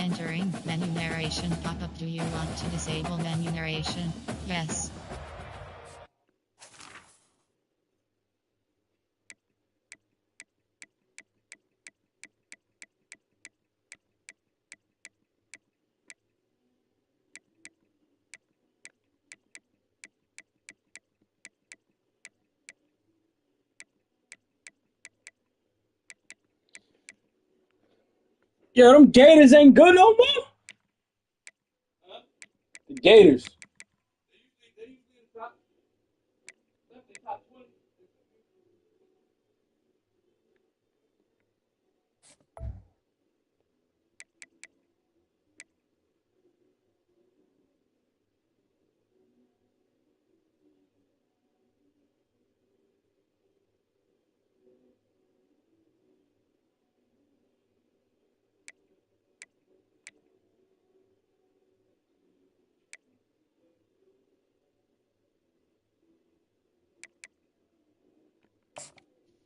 Entering menu narration pop-up. Do you want to disable menu narration? Yes. Yo, them Gators ain't good no more. The Gators.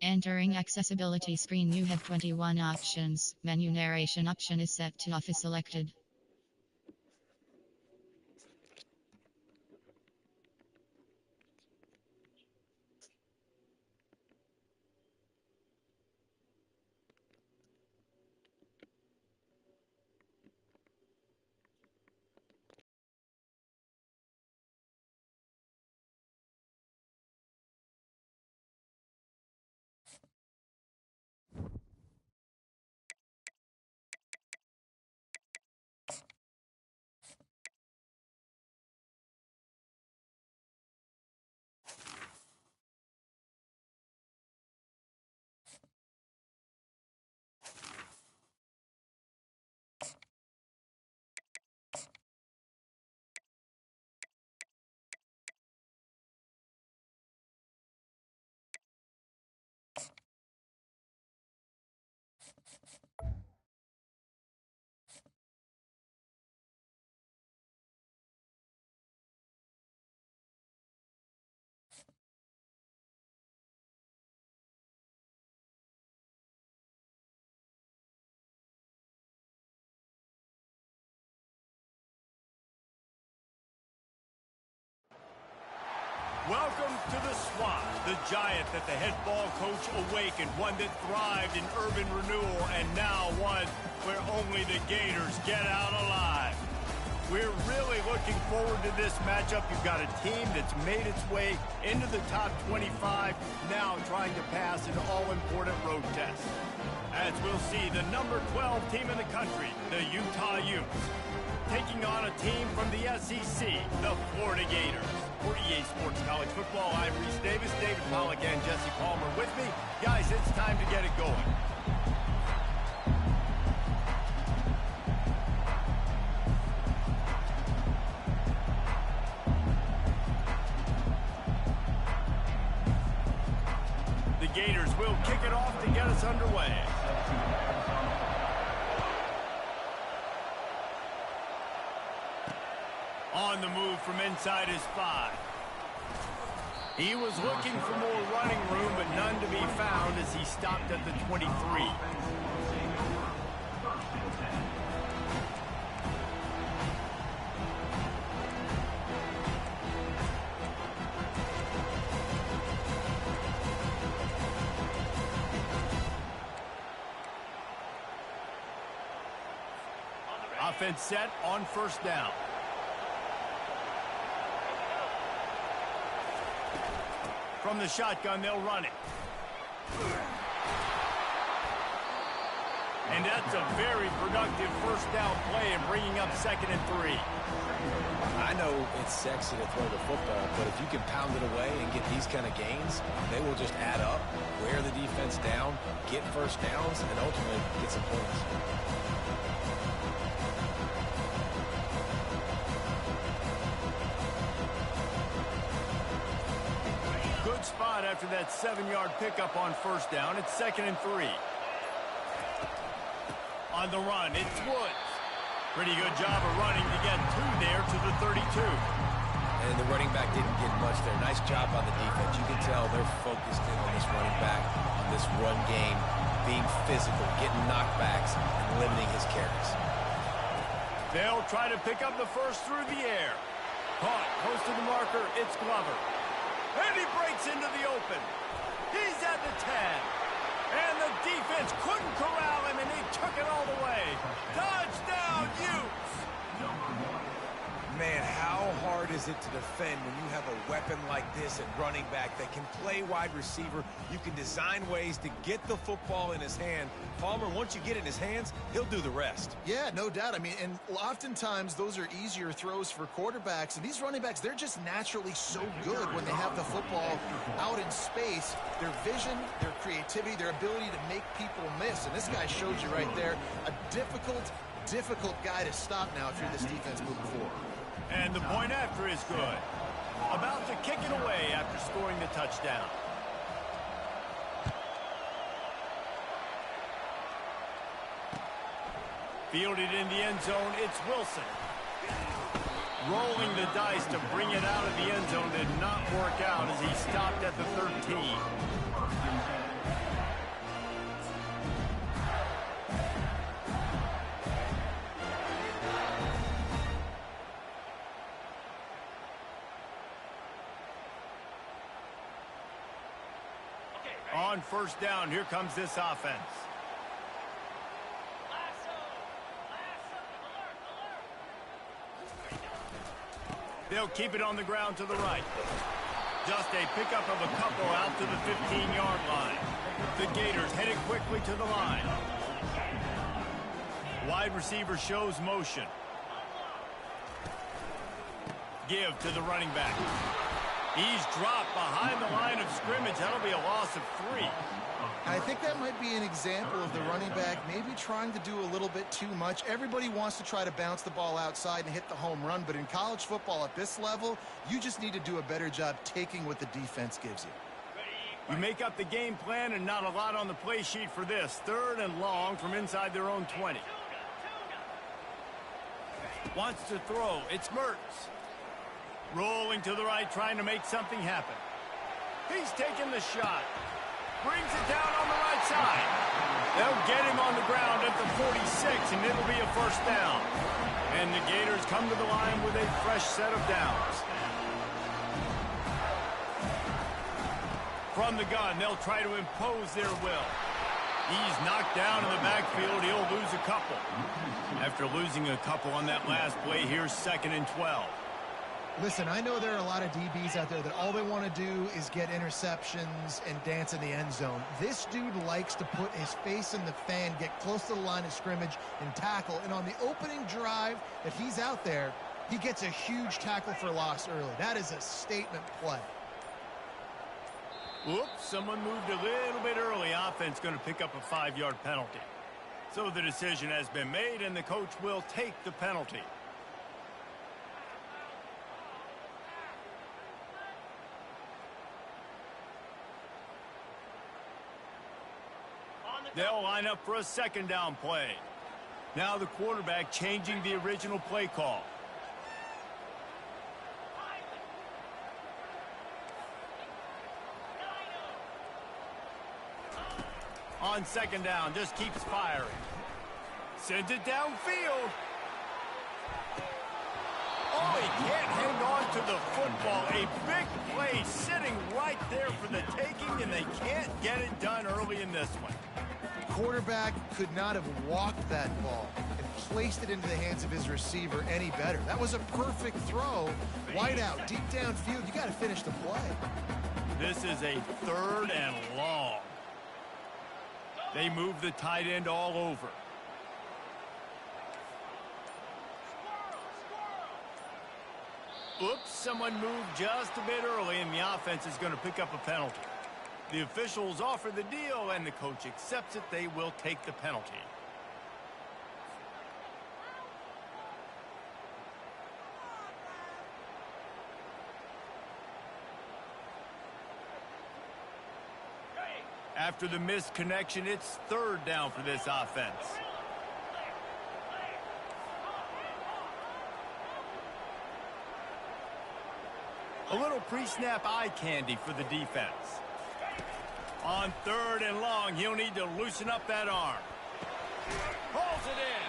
Entering accessibility screen. You have 21 options. Menu narration option is set to off is selected. Welcome to the Swamp, the giant that the head ball coach awakened, one that thrived in urban renewal, and now one where only the Gators get out alive. We're really looking forward to this matchup. You've got a team that's made its way into the top 25, now trying to pass an all-important road test. As we'll see, the number 12 team in the country, the Utah Utes, taking on a team from the SEC, the Florida Gators. For EA Sports College Football, I'm Reese Davis, David Pollack, and Jesse Palmer with me. Guys, it's time to get it going. The Gators will kick it off to get us underway. On the move from inside his 5. He was looking for more running room, but none to be found as he stopped at the 23. Offense set on first down. From the shotgun, they'll run it. And that's a very productive first down play and bringing up 2nd and 3. I know it's sexy to throw the football, but if you can pound it away and get these kind of gains, they will just add up, wear the defense down, get first downs, and ultimately get some points. Good spot after that 7-yard pickup on first down. It's 2nd and 3. On the run, it's Woods. Pretty good job of running to get 2 there to the 32. And the running back didn't get much there. Nice job by the defense. You can tell they're focused in on this running back, on this run game, being physical, getting knockbacks, and limiting his carries. They'll try to pick up the first through the air. Caught close to the marker, it's Glover. And he breaks into the open. He's at the 10. And the defense couldn't corral him, and he took it all the way. Touchdown, Utes! Man, how hard is it to defend when you have a weapon like this at running back that can play wide receiver? You can design ways to get the football in his hand. Palmer, once you get it in his hands, he'll do the rest. Yeah, no doubt. I mean, and oftentimes those are easier throws for quarterbacks. And these running backs, they're just naturally so good when they have the football out in space. Their vision, their creativity, their ability to make people miss. And this guy showed you right there, a difficult guy to stop now if you're this defense moving forward. And the point after is good. About to kick it away after scoring the touchdown. Fielded in the end zone, it's Wilson. Rolling the dice to bring it out of the end zone did not work out as he stopped at the 13. On first down, here comes this offense. They'll keep it on the ground to the right. Just a pickup of a couple out to the 15-yard line. The Gators headed quickly to the line. Wide receiver shows motion. Give to the running back. He's dropped behind the line of scrimmage. That'll be a loss of 3. I think that might be an example of the running back maybe trying to do a little bit too much. Everybody wants to try to bounce the ball outside and hit the home run, but in college football at this level, you just need to do a better job taking what the defense gives you. You make up the game plan and not a lot on the play sheet for this. 3rd and long from inside their own 20. Wants to throw. It's Mertz. Rolling to the right, trying to make something happen. He's taking the shot. Brings it down on the right side. They'll get him on the ground at the 46, and it'll be a first down. And the Gators come to the line with a fresh set of downs. From the gun, they'll try to impose their will. He's knocked down in the backfield. He'll lose a couple. After losing a couple on that last play, here's 2nd and 12. Listen, I know there are a lot of DBs out there that all they want to do is get interceptions and dance in the end zone. This dude likes to put his face in the fan, get close to the line of scrimmage, and tackle. And on the opening drive that he's out there, he gets a huge tackle for loss early. That is a statement play. Whoops, someone moved a little bit early. Offense going to pick up a 5-yard penalty. So the decision has been made, and the coach will take the penalty. They'll line up for a 2nd down play. Now the quarterback changing the original play call. On 2nd down, just keeps firing. Sends it downfield. Oh, he can't hang on to the football. A big play sitting right there for the taking, and they can't get it done early in this one. Quarterback could not have walked that ball and placed it into the hands of his receiver any better. That was a perfect throw. Wide out, deep downfield. You got to finish the play. This is a 3rd and long. They move the tight end all over. Oops, someone moved just a bit early, and the offense is going to pick up a penalty. The officials offer the deal, and the coach accepts it. They will take the penalty. After the missed connection, it's 3rd down for this offense. A little pre-snap eye candy for the defense. On 3rd and long, he'll need to loosen up that arm. Pulls it in.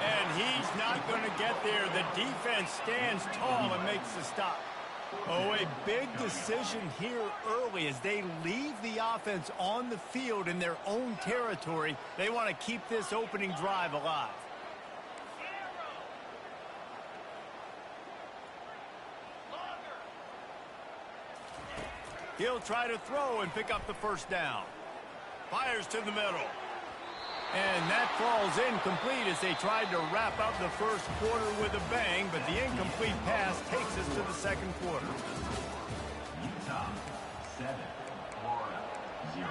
And he's not going to get there. The defense stands tall and makes the stop. Oh, a big decision here early as they leave the offense on the field in their own territory. They want to keep this opening drive alive. He'll try to throw and pick up the first down. Fires to the middle. And that falls incomplete as they tried to wrap up the first quarter with a bang, but the incomplete pass takes us to the second quarter. Utah 7, Florida 0.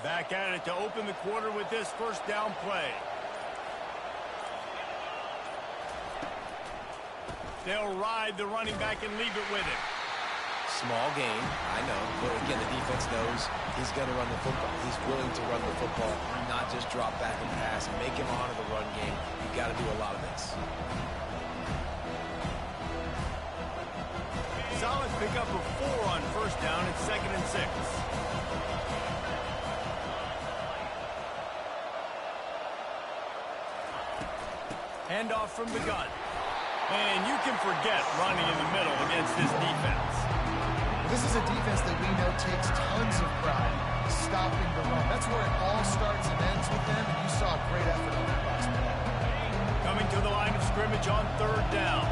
Back at it to open the quarter with this first down play. They'll ride the running back and leave it with him. Small gain, I know, but again, the defense knows he's going to run the football. He's willing to run the football, not just drop back and pass. Make him honor the run game. You've got to do a lot of this. Solid pickup of 4 on first down. It's 2nd and 6. Handoff from the gun. And you can forget running in the middle against this defense. This is a defense that we know takes tons of pride stopping the run. That's where it all starts and ends with them, and you saw a great effort on that last play. Coming to the line of scrimmage on 3rd down.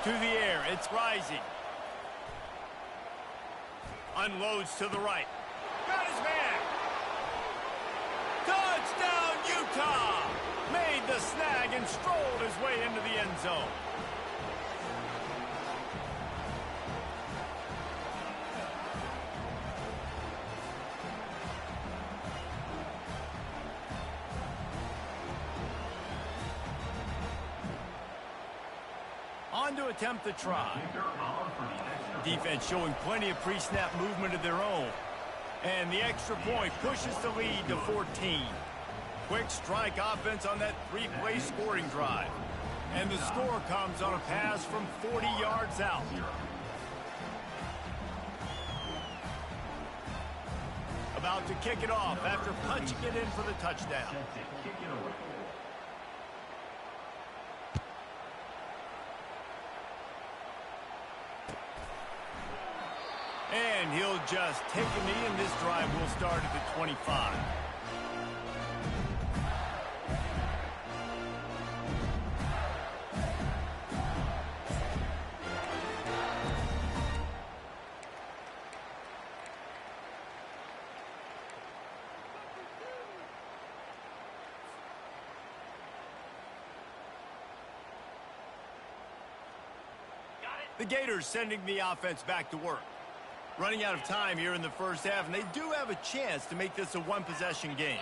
To the air, it's rising. Unloads to the right. Got his man. Touchdown, Utah! Made the snag and strolled his way into the end zone. On to attempt the try. Defense showing plenty of pre-snap movement of their own. And the extra point pushes the lead to 14. Quick strike offense on that 3-play scoring drive. And the score comes on a pass from 40 yards out. About to kick it off after punching it in for the touchdown. And he'll just take a knee, and this drive will start at the 25. The Gators sending the offense back to work. Running out of time here in the first half, and they do have a chance to make this a one-possession game.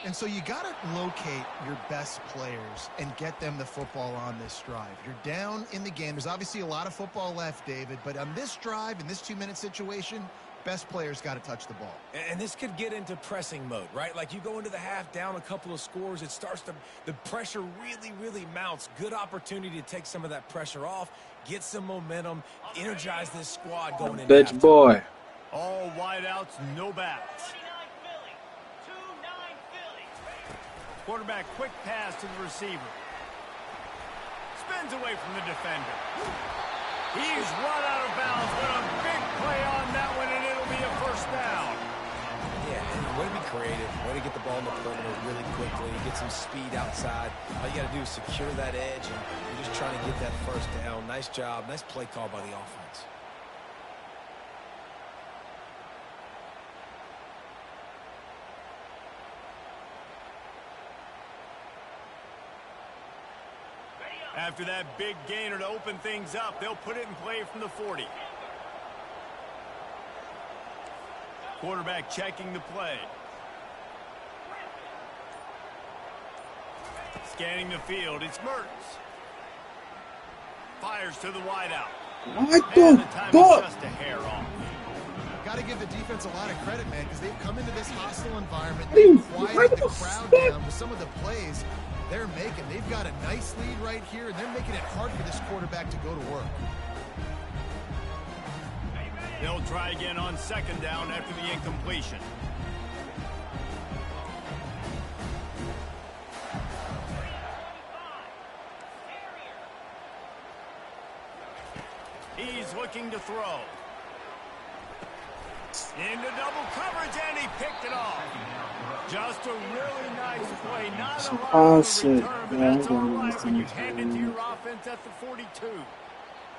And so you got to locate your best players and get them the football on this drive. You're down in the game. There's obviously a lot of football left, David, but on this drive, in this 2-minute situation, best players got to touch the ball. And this could get into pressing mode, right? Like you go into the half down a couple of scores, it starts to, the pressure really mounts. Good opportunity to take some of that pressure off, get some momentum, energize this squad going into Bitch halftime. boy. All wideouts, no backs. Quarterback quick pass to the receiver. Spins away from the defender. He's run out of bounds, but a big play on that one, and it'll be a first down. Yeah, and way to be creative, way to get the ball in the perimeter really quickly, get some speed outside. All you got to do is secure that edge, and you're just trying to get that first down. Nice job, nice play call by the offense. After that big gainer to open things up, they'll put it in play from the 40. Quarterback checking the play. Scanning the field, it's Mertz. Fires to the wideout. What And the the time is fuck? just a hair off. Got to give the defense a lot of credit, man, because they've come into this hostile environment. What do you- They've what quieted the the crowd fuck? down with some of the plays they're making. They've got a nice lead right here, and they're making it hard for this quarterback to go to work. They'll try again on second down after the incompletion. He's looking to throw. Into double coverage, and he picked it off. Just a really nice play. Not a lot Pass of it. return, but Yeah, that's I'm all going right with when you something. hand it to your offense at the 42.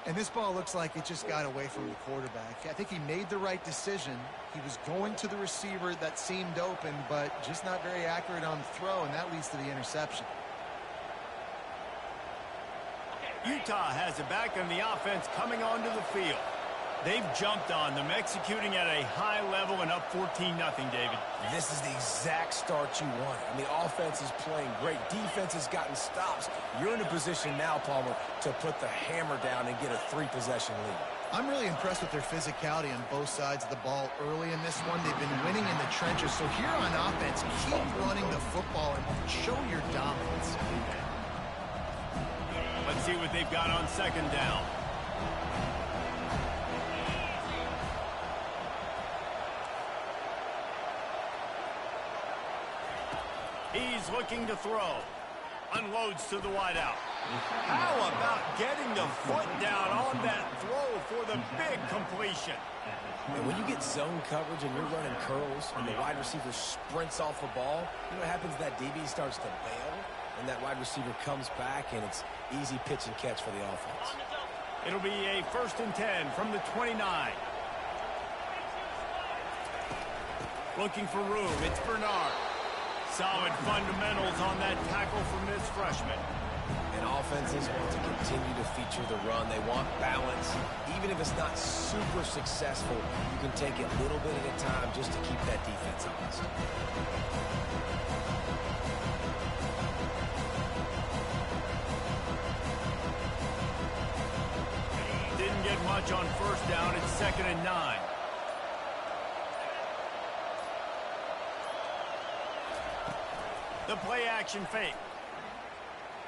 And this ball looks like it just got away from the quarterback. I think he made the right decision. He was going to the receiver that seemed open, but just not very accurate on the throw, and that leads to the interception. Utah has it back, and the offense coming onto the field. They've jumped on them, executing at a high level and up 14-0, David. This is the exact start you want. I mean, offense is playing great. Defense has gotten stops. You're in a position now, Palmer, to put the hammer down and get a 3-possession lead. I'm really impressed with their physicality on both sides of the ball early in this one. They've been winning in the trenches. So here on offense, keep running the football and show your dominance. Let's see what they've got on second down. He's looking to throw. Unloads to the wideout. How about getting the foot down on that throw for the big completion? And when you get zone coverage and you're running curls and the wide receiver sprints off the ball, you know what happens? That DB starts to bail, and that wide receiver comes back, and it's easy pitch and catch for the offense. It'll be a 1st and 10 from the 29. Looking for room. It's Bernard. Solid fundamentals on that tackle from this freshman. And offenses want to continue to feature the run. They want balance. Even if it's not super successful, you can take it little bit at a time just to keep that defense honest. Didn't get much on first down. It's 2nd and 9. The play action fake.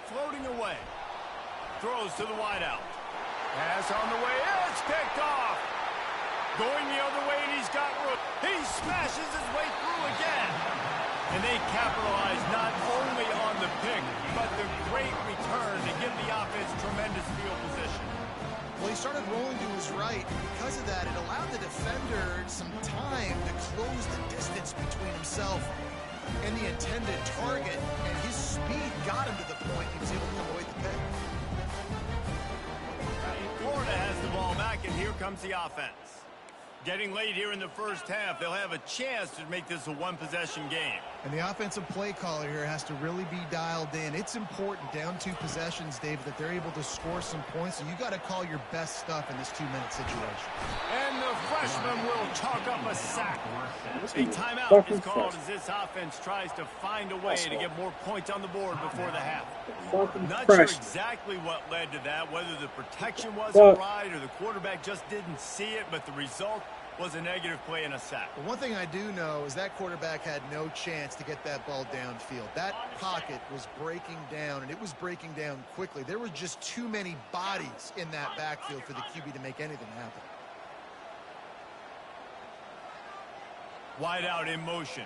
Floating away. Throws to the wideout. Pass on the way. It's picked off. Going the other way, and he's got room. He smashes his way through again. And they capitalize not only on the pick, but the great return to give the offense tremendous field position. Well, he started rolling to his right. Because of that, it allowed the defender some time to close the distance between himself and the intended target, and his speed got him to the point he was able to come away with the pick. Florida has the ball back, and here comes the offense. Getting late here in the first half, they'll have a chance to make this a one-possession game. And the offensive play caller here has to really be dialed in. It's important down 2 possessions, David, that they're able to score some points, and you got to call your best stuff in this 2-minute situation. And the freshman will chalk up a sack. A timeout is called as this offense tries to find a way to get more points on the board before the half. Not sure exactly what led to that, whether the protection wasn't right or the quarterback just didn't see it, but the result was a negative play and a sack. But one thing I do know is that quarterback had no chance to get that ball downfield. That pocket was breaking down, and it was breaking down quickly. There were just too many bodies in that backfield for the QB to make anything happen. Wide out in motion.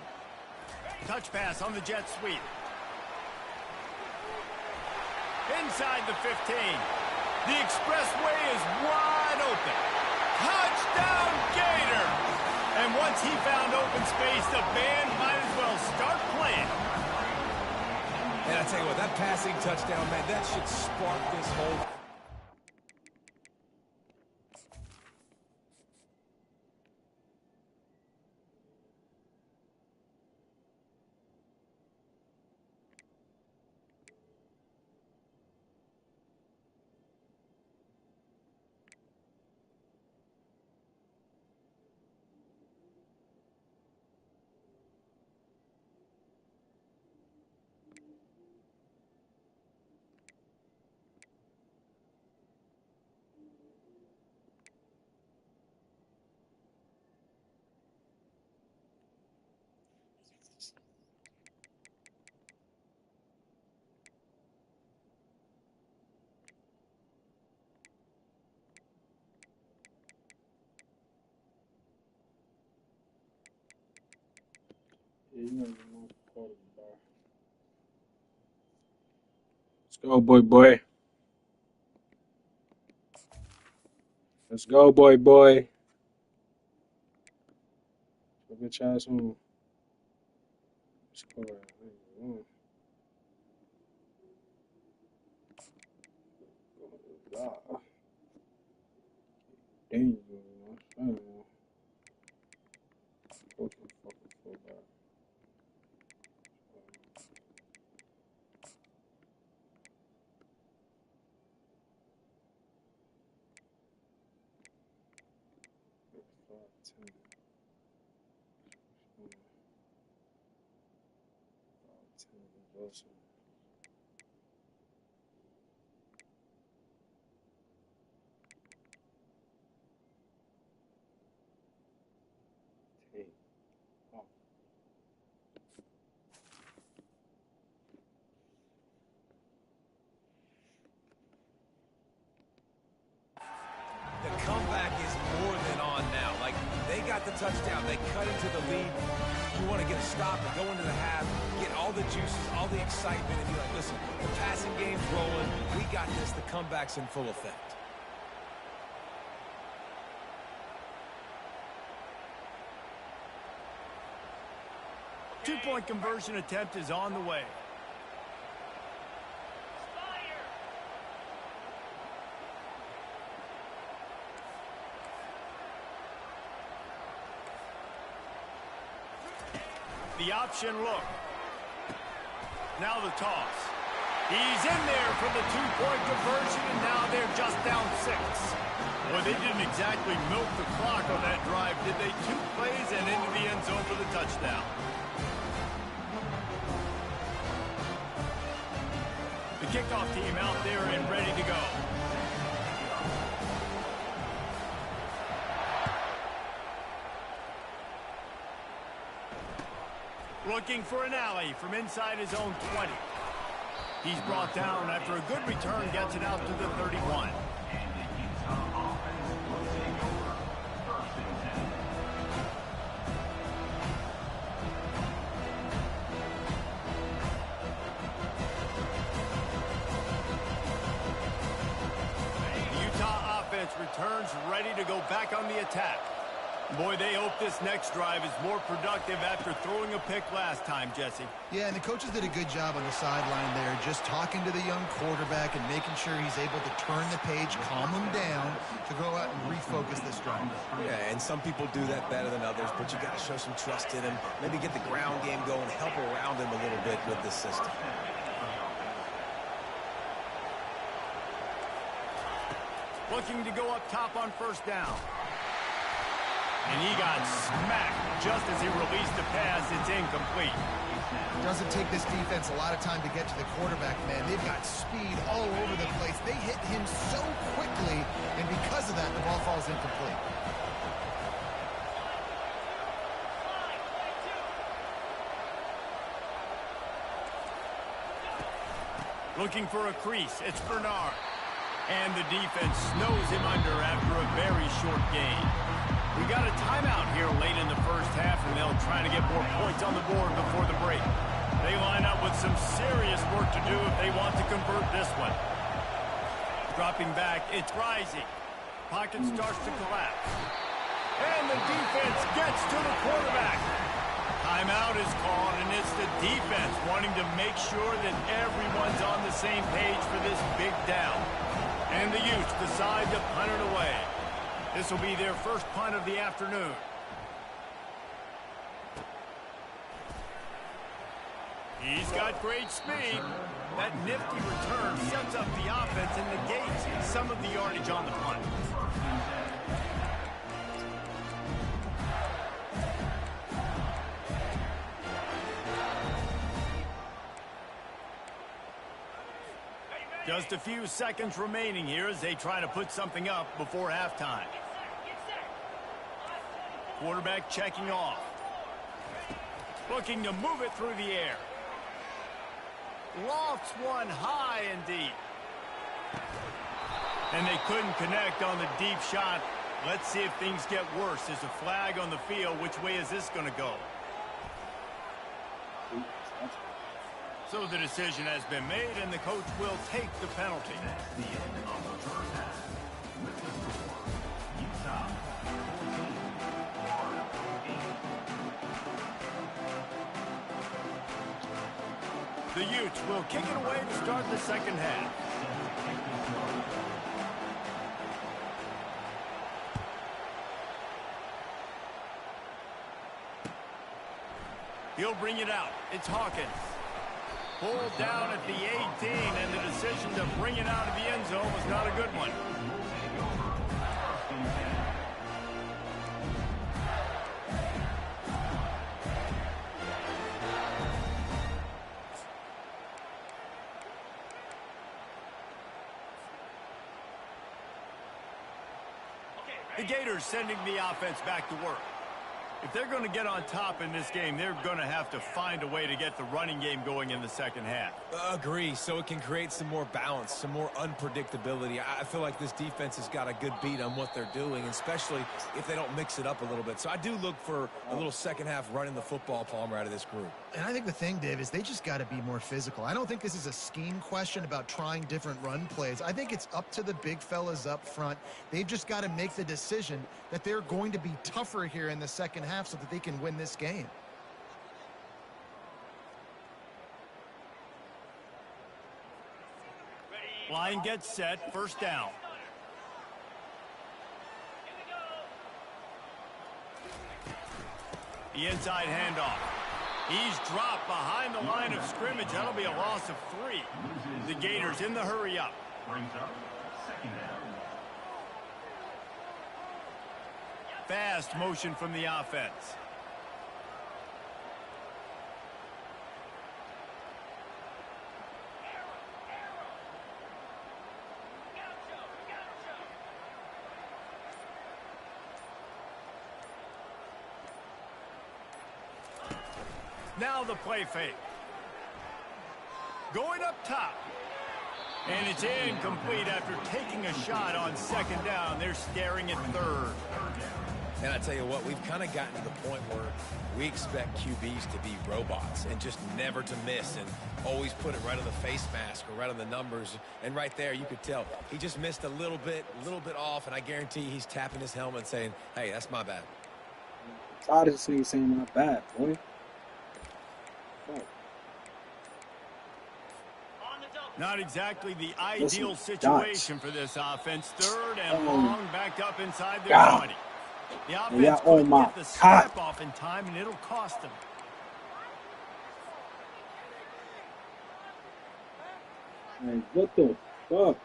Touch pass on the jet sweep. Inside the 15. The expressway is wide open. Touchdown Gator! And once he found open space, the band might as well start playing. And I tell you what, that passing touchdown, man, that should spark this whole... Let's go, boy. Let's go, boy. Bitch ass home. Score. There you go. I don't know. Fucking fullback. The comeback is more than on now. Like, they got the touchdown. They cut into the lead. You want to get a stop and go into the half, get all the juices, all the excitement, and be like, listen, the passing game's rolling. We got this. The comeback's in full effect. Two-point conversion attempt is on the way. The option look. Now the toss. He's in there for the two-point conversion, and now they're just down 6. Well, they didn't exactly milk the clock on that drive, did they? 2 plays and into the end zone for the touchdown. The kickoff team out there and ready to go. Looking for an alley from inside his own 20. He's brought down after a good return, gets it out to the 31. The Utah offense returns ready to go back on the attack. Boy, they hope this next drive is more productive after throwing a pick last time, Jesse. Yeah, and the coaches did a good job on the sideline there, just talking to the young quarterback and making sure he's able to turn the page, calm him down, to go out and refocus this drive. Yeah, and some people do that better than others, but you got to show some trust in him, maybe get the ground game going, help around him a little bit with this system. Looking to go up top on first down. And he got smacked just as he released the pass. It's incomplete. Doesn't take this defense a lot of time to get to the quarterback, man. They've got speed all over the place. They hit him so quickly, and because of that, the ball falls incomplete. Looking for a crease. It's Bernard. And the defense snows him under after a very short game. We got a timeout here late in the first half, and they'll try to get more points on the board before the break. They line up with some serious work to do if they want to convert this one. Dropping back, it's rising. Pocket starts to collapse. And the defense gets to the quarterback. Timeout is called, and it's the defense wanting to make sure that everyone's on the same page for this big down. And the Utes decide to punt it away. This will be their first punt of the afternoon. He's got great speed. That nifty return sets up the offense and negates some of the yardage on the punt. Just a few seconds remaining here as they try to put something up before halftime. Quarterback checking off. Looking to move it through the air. Lofts one high and deep. And they couldn't connect on the deep shot. Let's see if things get worse. There's a flag on the field. Which way is this going to go? So the decision has been made, and the coach will take the penalty. That's the end of the first half. With the score, Utah 14, Florida 8. The Utes will kick it away to start the second half. He'll bring it out. It's Hawkins. Pulled down at the 18, and the decision to bring it out of the end zone was not a good one. The Gators sending the offense back to work. If they're going to get on top in this game, they're going to have to find a way to get the running game going in the second half. Agree, so it can create some more balance, some more unpredictability. I feel like this defense has got a good beat on what they're doing, especially if they don't mix it up a little bit. So I do look for a little second half running the football, Palmer, out of this group. And I think the thing, Dave, is they just got to be more physical. I don't think this is a scheme question about trying different run plays. I think it's up to the big fellas up front. They've just got to make the decision that they're going to be tougher here in the second half so that they can win this game. Line gets set, first down. The inside handoff. He's dropped behind the line of scrimmage. That'll be a loss of 3. The Gators in the hurry up. Brings up second down. Fast motion from the offense. Now the play fake. Going up top. And it's incomplete after taking a shot on second down. They're staring at third. And I tell you what, we've kind of gotten to the point where we expect QBs to be robots and just never to miss and always put it right on the face mask or right on the numbers. And right there, you could tell he just missed a little bit off, and I guarantee he's tapping his helmet saying, hey, that's my bad. I just see you saying my bad, boy. Not exactly the ideal situation for this offense. Third and long, backed up inside their 20. The offense couldn't get the snap off in time, and it'll cost them. Hey, what the fuck?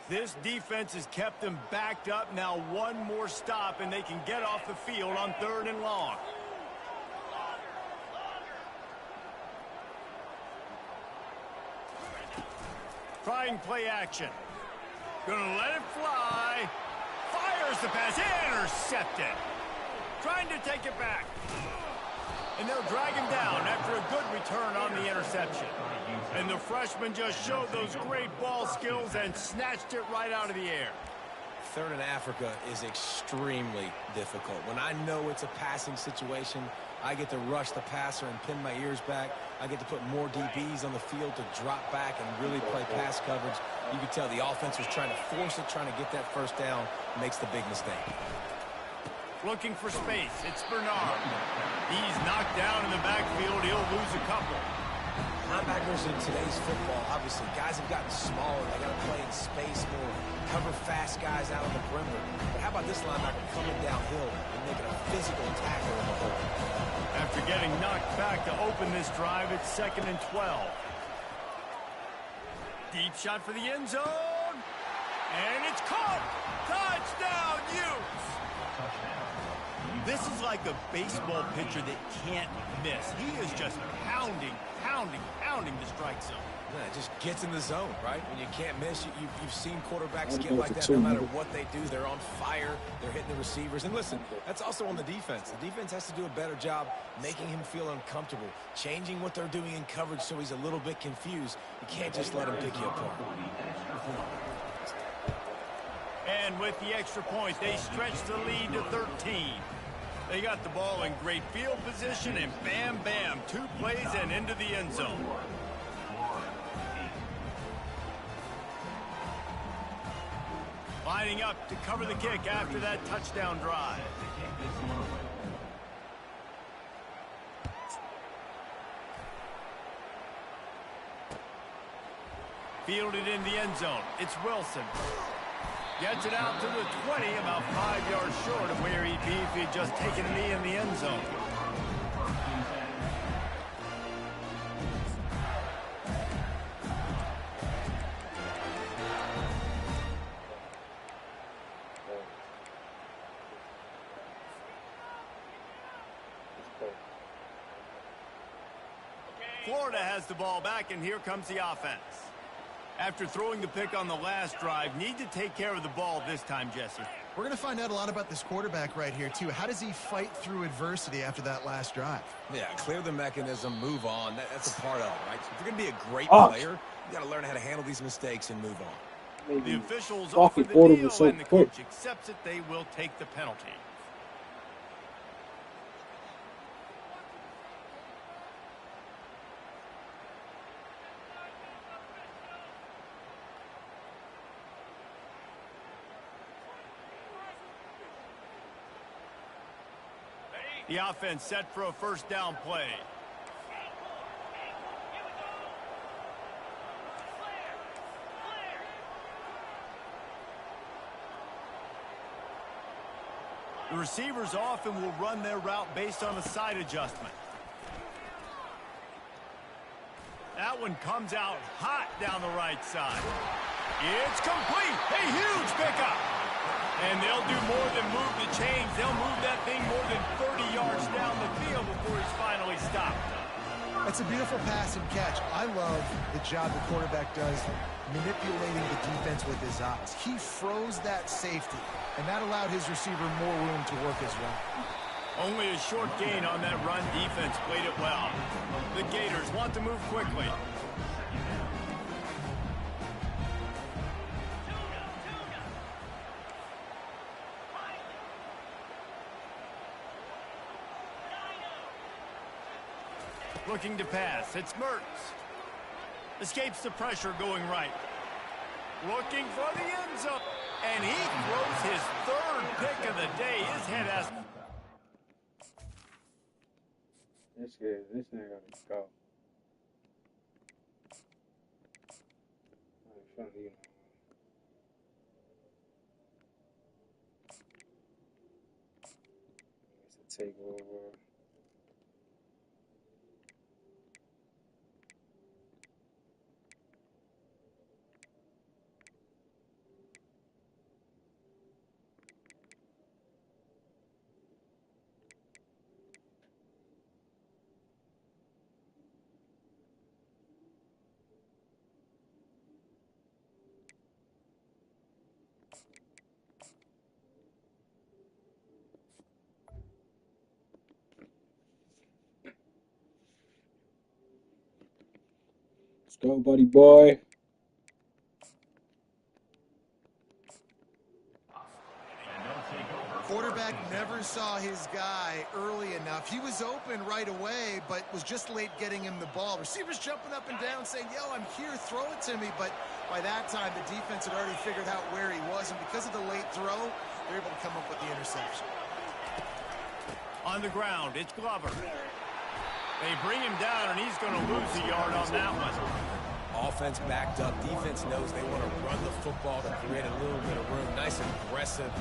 This defense has kept them backed up. Now one more stop, and they can get off the field on third and long. Trying play action. Gonna let it fly. Fires the pass. Intercepted. Trying to take it back. And they'll drag him down after a good return on the interception. And the freshman just showed those great ball skills and snatched it right out of the air. Third in Africa is extremely difficult. When I know it's a passing situation, I get to rush the passer and pin my ears back. I get to put more DBs on the field to drop back and really play pass coverage. You can tell the offense was trying to force it, trying to get that first down, makes the big mistake. Looking for space. It's Bernard. He's knocked down in the backfield. He'll lose a couple. Linebackers in today's football, obviously, guys have gotten smaller. They got to play in space more, cover fast guys out on the perimeter. But how about this linebacker coming downhill and making a physical tackle in the hole? After getting knocked back to open this drive, it's 2nd and 12. Deep shot for the end zone. And it's caught. Touchdown, Utes. This is like a baseball pitcher that can't miss. He is just pounding the strike zone. Yeah, it just gets in the zone, right? When you can't miss, you've seen quarterbacks get like that no matter what they do. They're on fire. They're hitting the receivers. And listen, that's also on the defense. The defense has to do a better job making him feel uncomfortable, changing what they're doing in coverage so he's a little bit confused. You can't just let him pick you apart. And with the extra point, they stretch the lead to 13. They got the ball in great field position, and bam, bam, 2 plays and into the end zone. Lining up to cover the kick after that touchdown drive. Fielded in the end zone. It's Wilson. Gets it out to the 20, about 5 yards short of where he'd be if he'd just taken a knee in the end zone. Florida has the ball back, and here comes the offense. After throwing the pick on the last drive, need to take care of the ball this time, Jesse. We're going to find out a lot about this quarterback right here, too. How does he fight through adversity after that last drive? Yeah, clear the mechanism, move on. That's a part of it, right? If you're going to be a great player, you got to learn how to handle these mistakes and move on. The officials offer the deal, and the coach accepts it. They will take the penalty. The offense set for a first down play. The receivers often will run their route based on a side adjustment. That one comes out hot down the right side. It's complete. A huge pickup. And they'll do more than move the chains. They'll move that thing more than 30 yards down the field before he's finally stopped. That's a beautiful pass and catch. I love the job the quarterback does manipulating the defense with his eyes. He froze that safety, and that allowed his receiver more room to work as well. Only a short gain on that run. Defense played it well. The Gators want to move quickly. Looking to pass. It's Mertz. Escapes the pressure going right. Looking for the end zone. And he throws his 3rd pick of the day. His head has... This nigga gonna go. I'm trying to, it's a takeover. Let's go, buddy boy. Quarterback never saw his guy early enough. He was open right away, but was just late getting him the ball. Receivers jumping up and down saying, yo, I'm here, throw it to me. But by that time, the defense had already figured out where he was, and because of the late throw, they're able to come up with the interception. On the ground, it's Glover. They bring him down, and he's going to lose a yard on that one. Offense backed up. Defense knows they want to run the football to create a little bit of room. Nice aggressive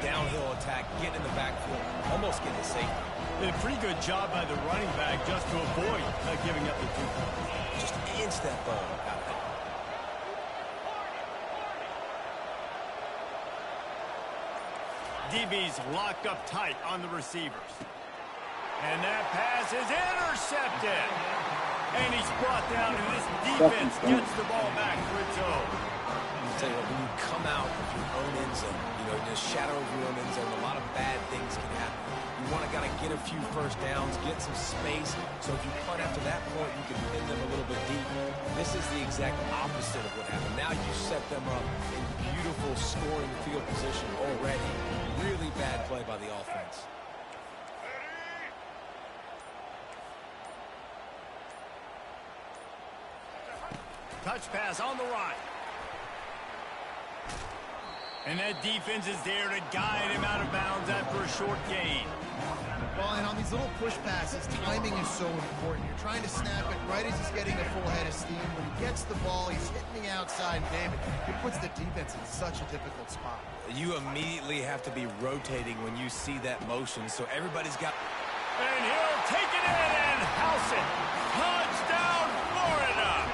downhill attack, getting in the backfield, almost getting to safety. Did a pretty good job by the running back just to avoid giving up the 2 points. Just inch that ball out of it. DB's locked up tight on the receivers. And that pass is intercepted. And he's brought down, and this defense gets the ball back for its own. I'll tell you what, when you come out of your own end zone, in the shadow of your own end zone, a lot of bad things can happen. You want to get a few first downs, get some space, so if you punt after that point, you can pin them a little bit deep. This is the exact opposite of what happened. Now you set them up in beautiful scoring field position already. Really bad play by the offense. touch pass on the right. And that defense is there to guide him out of bounds after a short gain. Well, and on these little push passes, timing is so important. You're trying to snap it right as he's getting a full head of steam. When he gets the ball, he's hitting the outside, David. It puts the defense in such a difficult spot. You immediately have to be rotating when you see that motion, so everybody's got... And he'll take it in and house it. Touchdown, Florida!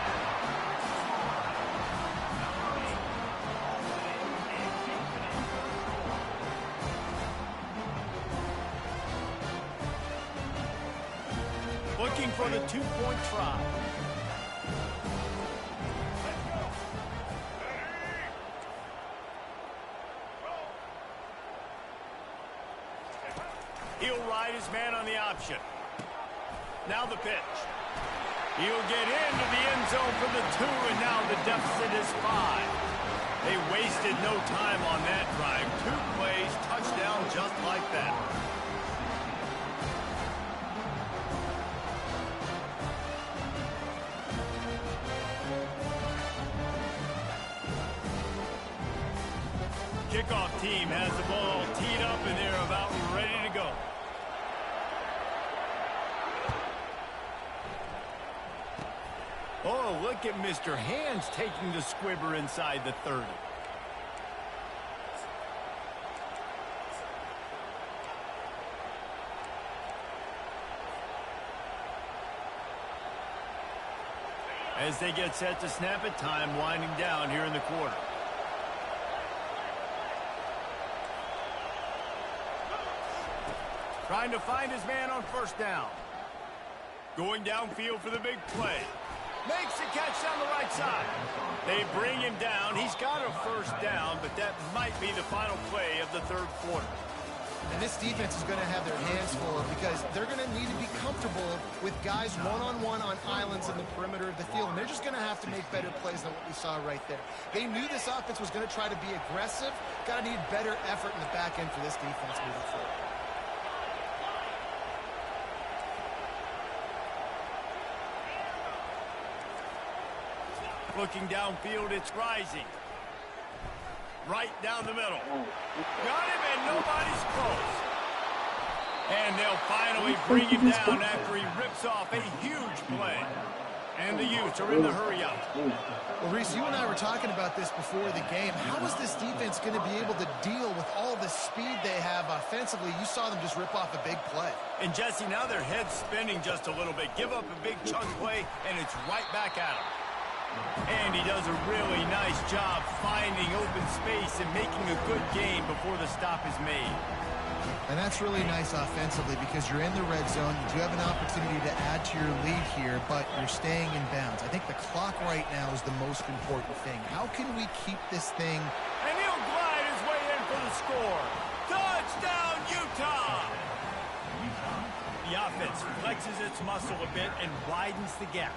Looking for the two-point try. He'll ride his man on the option. Now the pitch. He'll get into the end zone for the 2, and now the deficit is 5. They wasted no time on that drive. 2 plays, touchdown just like that. Kickoff team has the ball teed up, and they're about ready to go. Oh, look at Mr. Hands taking the squibber inside the 30. As they get set to snap it, time winding down here in the quarter. Trying to find his man on first down. Going downfield for the big play. Makes the catch down the right side. They bring him down. He's got a first down, but that might be the final play of the third quarter. And this defense is going to have their hands full because they're going to need to be comfortable with guys one-on-one on islands in the perimeter of the field. And they're just going to have to make better plays than what we saw right there. They knew this offense was going to try to be aggressive. Got to need better effort in the back end for this defense moving forward. Looking downfield, it's rising. Right down the middle. Got him, and nobody's close. And they'll finally bring him down after he rips off a huge play. And the Utes are in the hurry-up. Well, Reese, you and I were talking about this before the game. How is this defense going to be able to deal with all the speed they have offensively? You saw them just rip off a big play. And, Jesse, now their head's spinning just a little bit. Give up a big chunk play, and it's right back at him. And he does a really nice job finding open space and making a good game before the stop is made. And that's really nice offensively because you're in the red zone. You do have an opportunity to add to your lead here, but you're staying in bounds. I think the clock right now is the most important thing. How can we keep this thing? And he'll glide his way in for the score. Touchdown, Utah! The offense flexes its muscle a bit and widens the gap.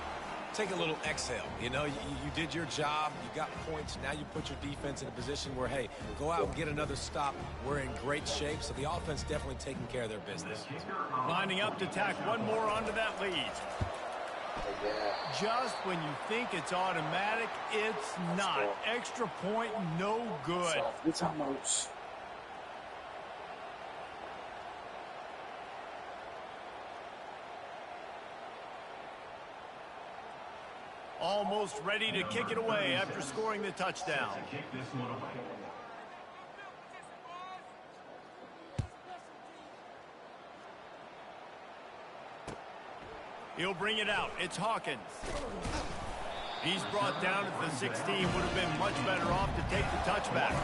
Take a little exhale. You know, you did your job. You got points. Now you put your defense in a position where, hey, go out and get another stop. We're in great shape, so the offense definitely taking care of their business. Lining up to tack one more onto that lead. Just when you think it's automatic, it's not. Extra point, no good. Almost ready to kick it away after scoring the touchdown. He'll bring it out. It's Hawkins. He's brought down at the 16. Would have been much better off to take the touchback.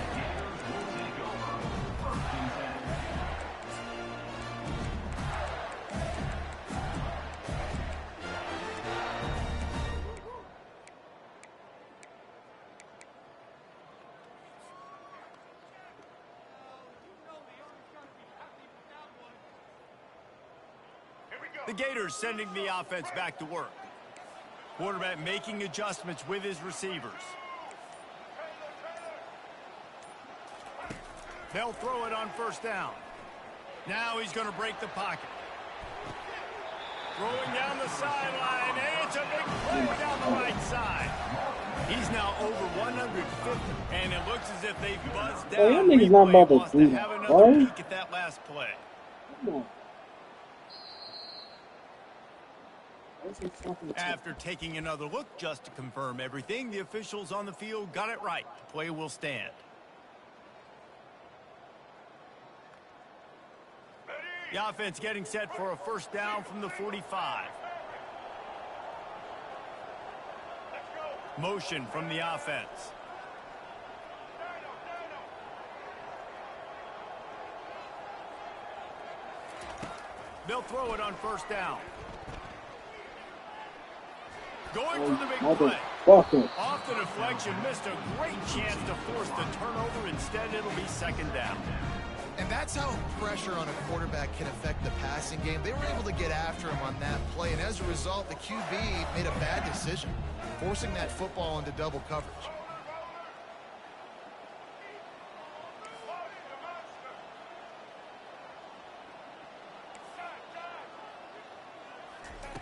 The Gators sending the offense back to work. Quarterback making adjustments with his receivers. They'll throw it on first down. Now he's going to break the pocket. Throwing down the sideline, and it's a big play down the right side. He's now over 150, and it looks as if they've buzzed Well, down. that nigga's not Replay about to wants do to have that, another bro. peek at that last play. Come on. What's he talking to? After taking another look just to confirm everything, the officials on the field got it right. The play will stand. The offense getting set for a first down from the 45. Motion from the offense. They'll throw it on first down. Going for the big play. Motherfucker. Off the deflection, missed a great chance to force the turnover. Instead, it'll be second down. And that's how pressure on a quarterback can affect the passing game. They were able to get after him on that play, and as a result, the QB made a bad decision, forcing that football into double coverage.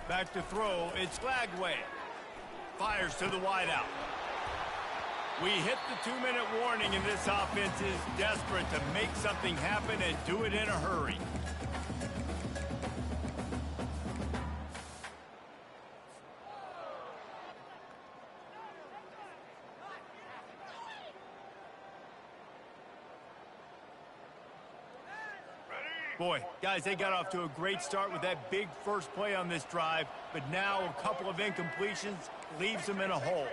Back to throw, it's Glagway. Fires to the wideout. We hit the 2-minute warning, and this offense is desperate to make something happen and do it in a hurry. Boy, guys, they got off to a great start with that big first play on this drive, but now a couple of incompletions leaves them in a hole.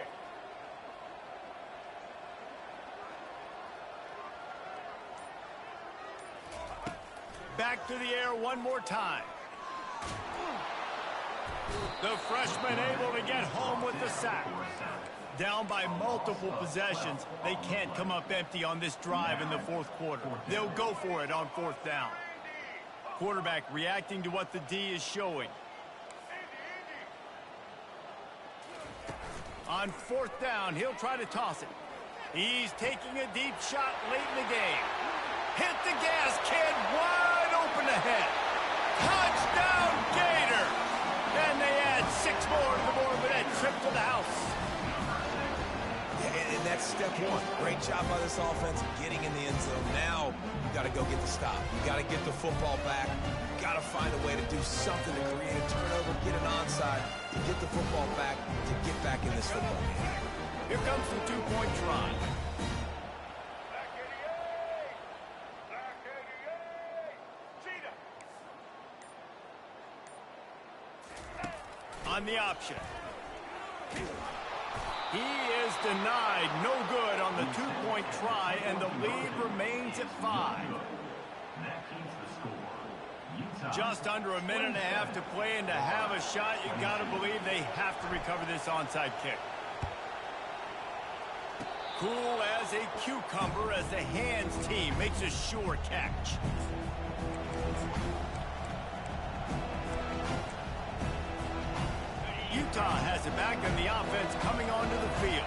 Back to the air one more time. The freshman able to get home with the sack. Down by multiple possessions, they can't come up empty on this drive in the fourth quarter. They'll go for it on fourth down. Quarterback reacting to what the D is showing. On fourth down, he'll try to toss it. He's taking a deep shot late in the game. Hit the gas, kid, wide open ahead. Touchdown, Gator! And they add 6 more to the board with that trip to the house. And that's step one. Great job by this offense getting in the end zone. Now you got to go get the stop. You got to get the football back. You got to find a way to do something to create a turnover, get an onside, to get the football back, to get back in this football game. Here comes the 2-point try. On the option. He is denied. No good on the 2-point try, and the lead remains at 5. Just under a minute and a half to play, and to have a shot, you got to believe they have to recover this onside kick. Cool as a cucumber as the hands team makes a sure catch. Utah has it back, and the offense coming onto the field.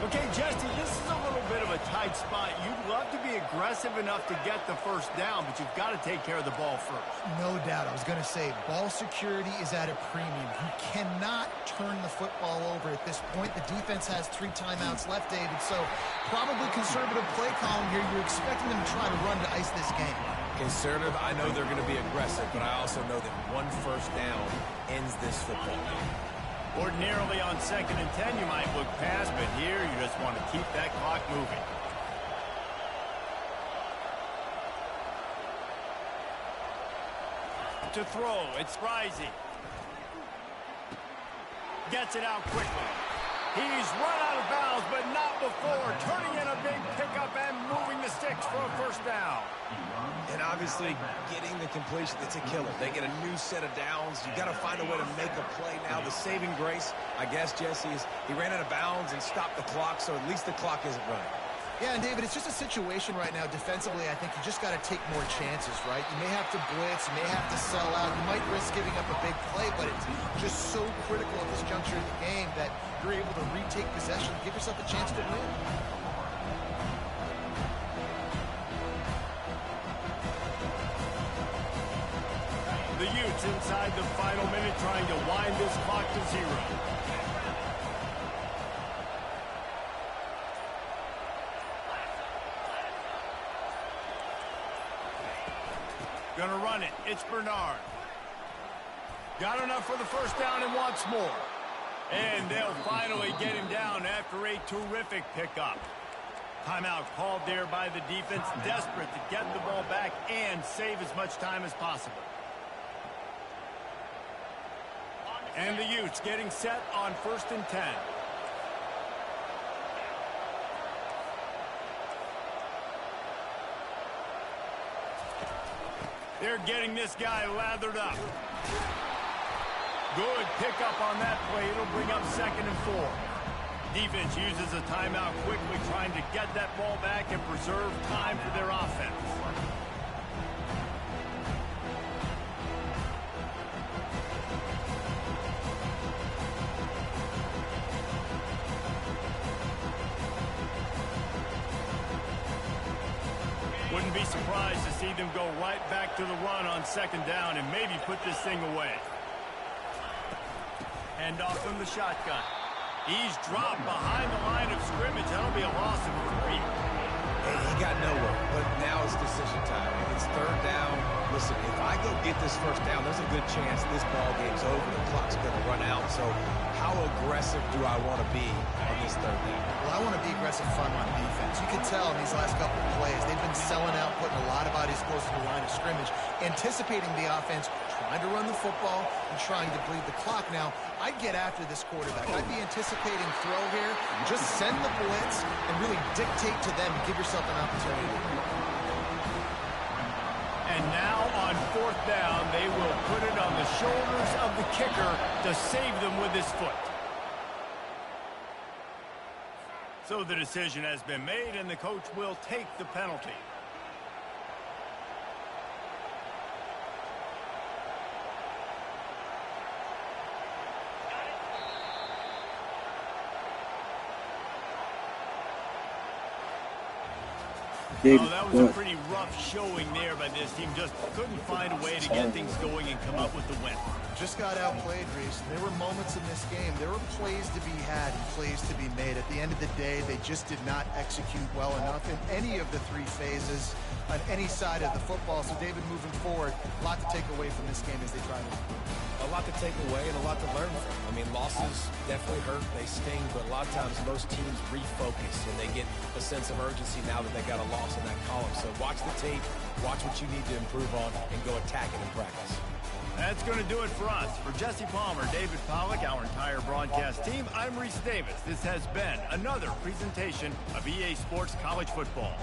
Okay, Jesse, this is a little bit of a tight spot. You'd love to be aggressive enough to get the first down, but you've got to take care of the ball first. No doubt. I was going to say, ball security is at a premium. You cannot turn the football over at this point. The defense has 3 timeouts left, David, so probably conservative play calling here. You're expecting them to try to run to ice this game. Conservative, I know they're going to be aggressive, but I also know that 1 first down ends this football game. Ordinarily on 2nd and 10, you might look past, but here you just want to keep that clock moving. To throw, it's Rising. Gets it out quickly. He's run out of bounds, but not before. Turning in a big pickup and moving the sticks for a first down. And obviously, getting the completion, it's a killer. They get a new set of downs. You got to find a way to make a play now. The saving grace, I guess, Jesse, is he ran out of bounds and stopped the clock, so at least the clock isn't running. Yeah, and David, it's just a situation right now defensively. I think you just got to take more chances, right? You may have to blitz, you may have to sell out, you might risk giving up a big play, but it's just so critical at this juncture of the game that you're able to retake possession, give yourself a chance to win. The Utes inside the final minute trying to wind this clock to 0. Gonna run it. It's Bernard. Got enough for the first down and wants more. And they'll finally get him down after a terrific pickup. Timeout called there by the defense, desperate to get the ball back and save as much time as possible. And the Utes getting set on 1st and 10. They're getting this guy lathered up. Good pickup on that play. It'll bring up 2nd and 4. Defense uses a timeout quickly, trying to get that ball back and preserve time for their offense. Wouldn't be surprised to see them go right back to the run on 2nd down and maybe put this thing away. Hand off from the shotgun. He's dropped behind the line of scrimmage. That'll be a loss of 3. He got nowhere, but now it's decision time. It's 3rd down. Listen, if I go get this 1st down, there's a good chance this ball game's over. The clock's going to run out. So how aggressive do I want to be on this 3rd down? Well, I want to be aggressive front on defense. You can tell in these last couple of plays, they've been selling out, putting a lot of bodies close to the line of scrimmage, anticipating the offense, trying to run the football, and trying to bleed the clock. Now, I'd get after this quarterback. I'd be anticipating throw here. Just send the blitz and really dictate to them and give yourself an opportunity. And now on 4th down, they will put it on the shoulders of the kicker to save them with his foot. So the decision has been made, and the coach will take the penalty. Oh, that was a pretty rough showing there by this team. Just couldn't find a way to get things going and come up with the win. Just got outplayed, Reese. There were moments in this game. There were plays to be had and plays to be made. At the end of the day, they just did not execute well enough in any of the 3 phases on any side of the football. So, David, moving forward, a lot to take away from this game as they try to. A lot to take away and a lot to learn from. I mean, losses definitely hurt. They sting, but a lot of times most teams refocus and they get a sense of urgency now that they got a loss in that column. So watch the tape, watch what you need to improve on, and go attack it in practice. That's going to do it for us. For Jesse Palmer, David Pollack, our entire broadcast team, I'm Reese Davis. This has been another presentation of EA Sports College Football.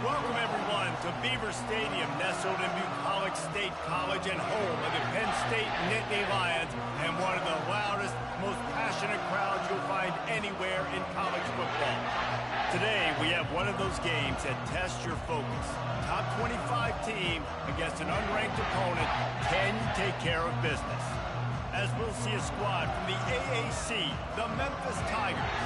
Welcome, everyone, to Beaver Stadium, nestled in Bucolic, Alex State College and home of the Penn State Nittany Lions, and one of the loudest, most passionate crowds you'll find anywhere in college football. Today, we have one of those games that tests your focus. Top 25 team against an unranked opponent. Can you take care of business? As we'll see a squad from the AAC, the Memphis Tigers,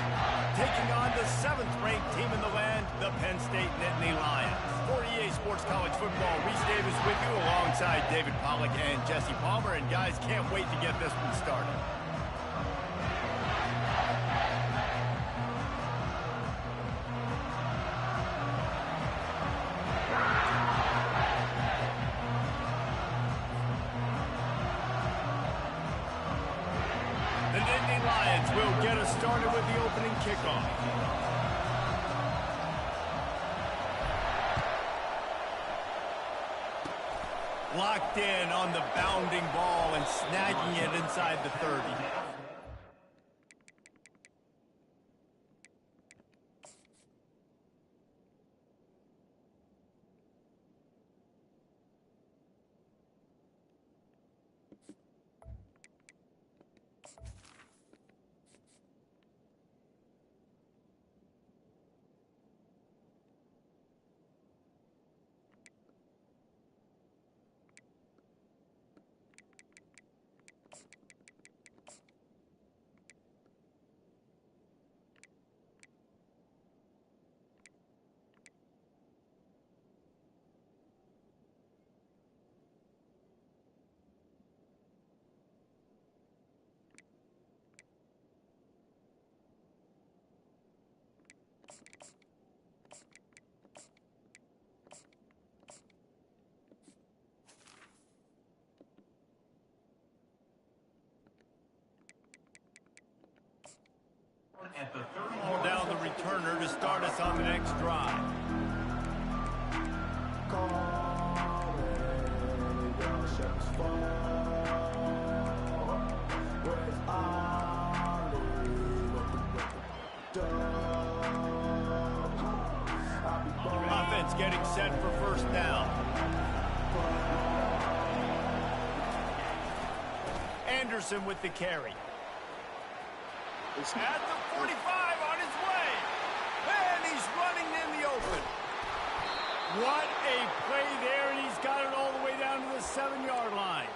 taking on the 7th-ranked team in the land, the Penn State Nittany Lions. For EA Sports College Football, Reese Davis with you alongside David Pollack and Jesse Palmer. And guys, can't wait to get this one started. The Nittany Lions will get us started with the opening kickoff. Locked in on the bounding ball and snagging it inside the 30. At the 30 Ball down the returner to start us on the next drive. Offense getting set for first down. Anderson with the carry. At the 45 on his way. And he's running in the open. What a play there, and he's got it all the way down to the 7-yard line.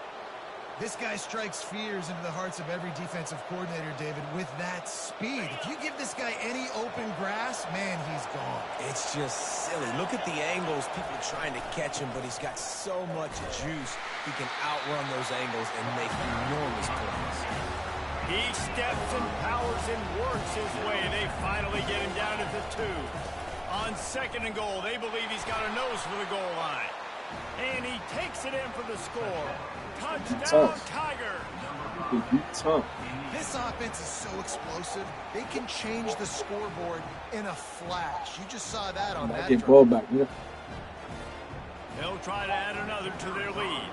This guy strikes fears into the hearts of every defensive coordinator, David, with that speed. If you give this guy any open grass, man, he's gone. It's just silly. Look at the angles, people trying to catch him, but he's got so much juice. He can outrun those angles and make enormous plays. He steps and powers and works his way. They finally get him down at the 2. On 2nd and goal, they believe he's got a nose for the goal line. And he takes it in for the score. Touchdown, Tiger. This offense is so explosive, they can change the scoreboard in a flash. You just saw that on that get ball back, yeah. They'll try to add another to their lead.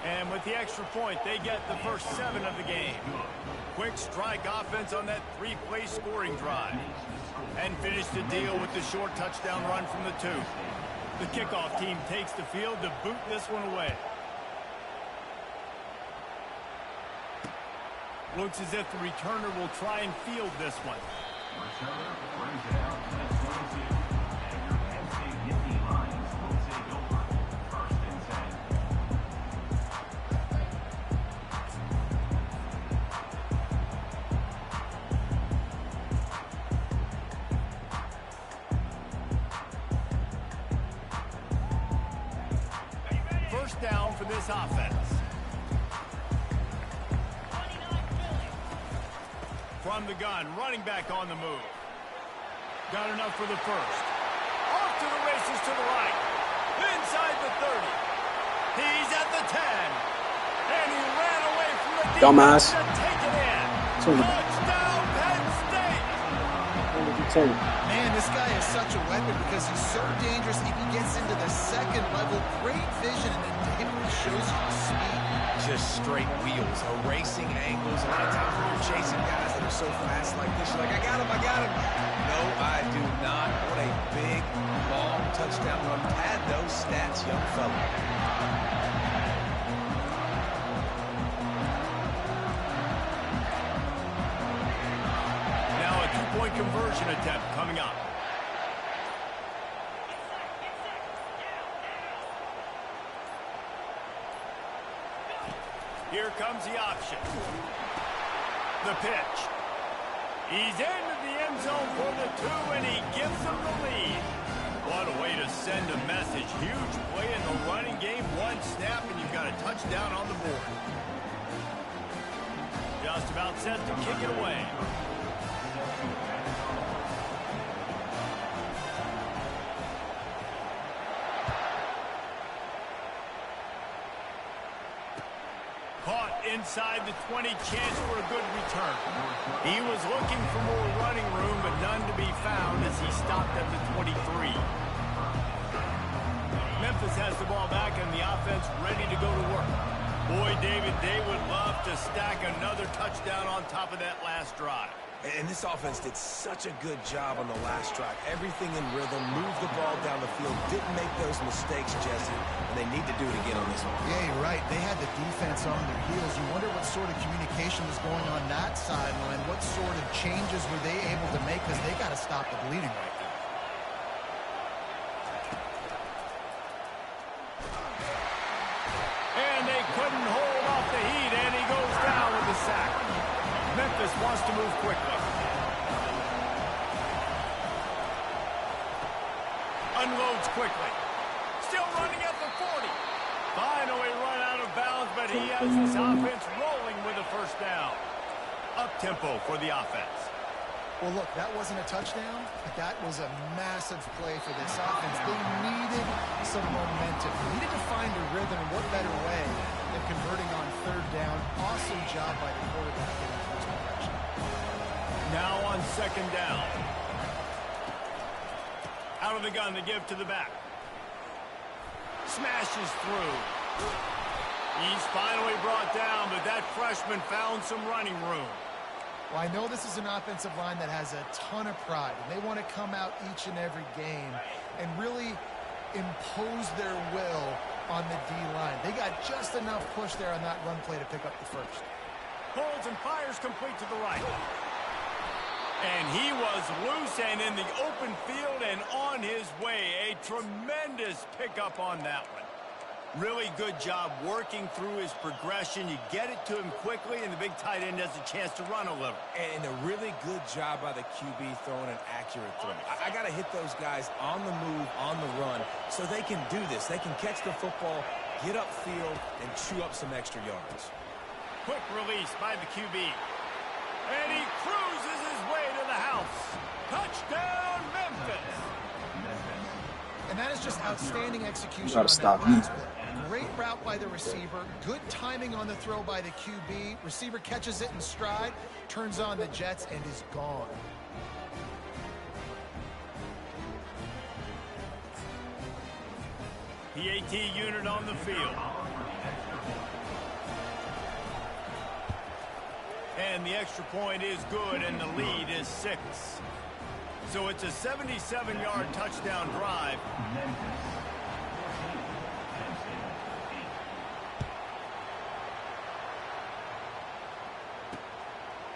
And with the extra point, they get the first 7 of the game. Quick strike offense on that 3-play scoring drive. And finish the deal with the short touchdown run from the 2. The kickoff team takes the field to boot this one away. Looks as if the returner will try and field this one. returner brings it out to the 22. And your Penn State Nittany Lions will take over. 1st and 10. First down for this offense. From the gun, running back on the move. Got enough for the first. Off to the races to the right. Inside the 30. He's at the 10. And he ran away from the defense Dumbass. to take it in. Touchdown, Penn State. Man, this guy is such a weapon because he's so dangerous. If he gets into the 2nd level, great vision, and then David shows you the speed. Just straight wheels, erasing angles. A lot of times when you're chasing guys that are are so fast like this, you're like, I got him, I got him. No, I do not. What a big, long touchdown run. Pad those stats, young fella. Now a two-point conversion attempt coming up. Here comes the option. The pitch. He's into the end zone for the 2, and he gives them the lead. What a way to send a message. Huge play in the running game. One snap, and you've got a touchdown on the board. Just about set to kick it away. Caught inside the 20, chance for a good return. He was looking for more running room, but none to be found as he stopped at the 23. Memphis has the ball back and the offense ready to go to work. Boy, David, they would love to stack another touchdown on top of that last drive. And this offense did such a good job on the last drive. Everything in rhythm, moved the ball down the field, didn't make those mistakes, Jesse, and they need to do it again on this one. Yeah, you're right. They had the defense on their heels. You wonder what sort of communication was going on that sideline. What sort of changes were they able to make, because they got to stop the bleeding right now. And they couldn't hold off the heat, and he goes down with the sack. Memphis wants to move quickly. Unloads quickly. Still running at the 40. Finally run out of bounds, but he has this offense rolling with a first down. Up-tempo for the offense. Well, look, that wasn't a touchdown, but that was a massive play for this offense. They needed some momentum. They needed to find a rhythm. What better way than converting on third down? Awesome job by the quarterback in the first direction. Now on second down. Out of the gun to give to the back. Smashes through. He's finally brought down, but that freshman found some running room. Well, I know this is an offensive line that has a ton of pride, and they want to come out each and every game and really impose their will on the D-line. They got just enough push there on that run play to pick up the first. Holds and fires complete to the right. And he was loose and in the open field and on his way. A tremendous pickup on that one. Really good job working through his progression. You get it to him quickly, and the big tight end has a chance to run a little. And a really good job by the QB throwing an accurate throw. I got to hit those guys on the move, on the run, so they can do this. They can catch the football, get upfield, and chew up some extra yards. Quick release by the QB. And he cruises his way to the house. Touchdown, Memphis. And that is just outstanding execution Gotta on stop that me. last play. Great route by the receiver. Good timing on the throw by the QB. Receiver catches it in stride, turns on the jets, and is gone. PAT unit on the field. And the extra point is good, and the lead is 6. So it's a 77-yard touchdown drive.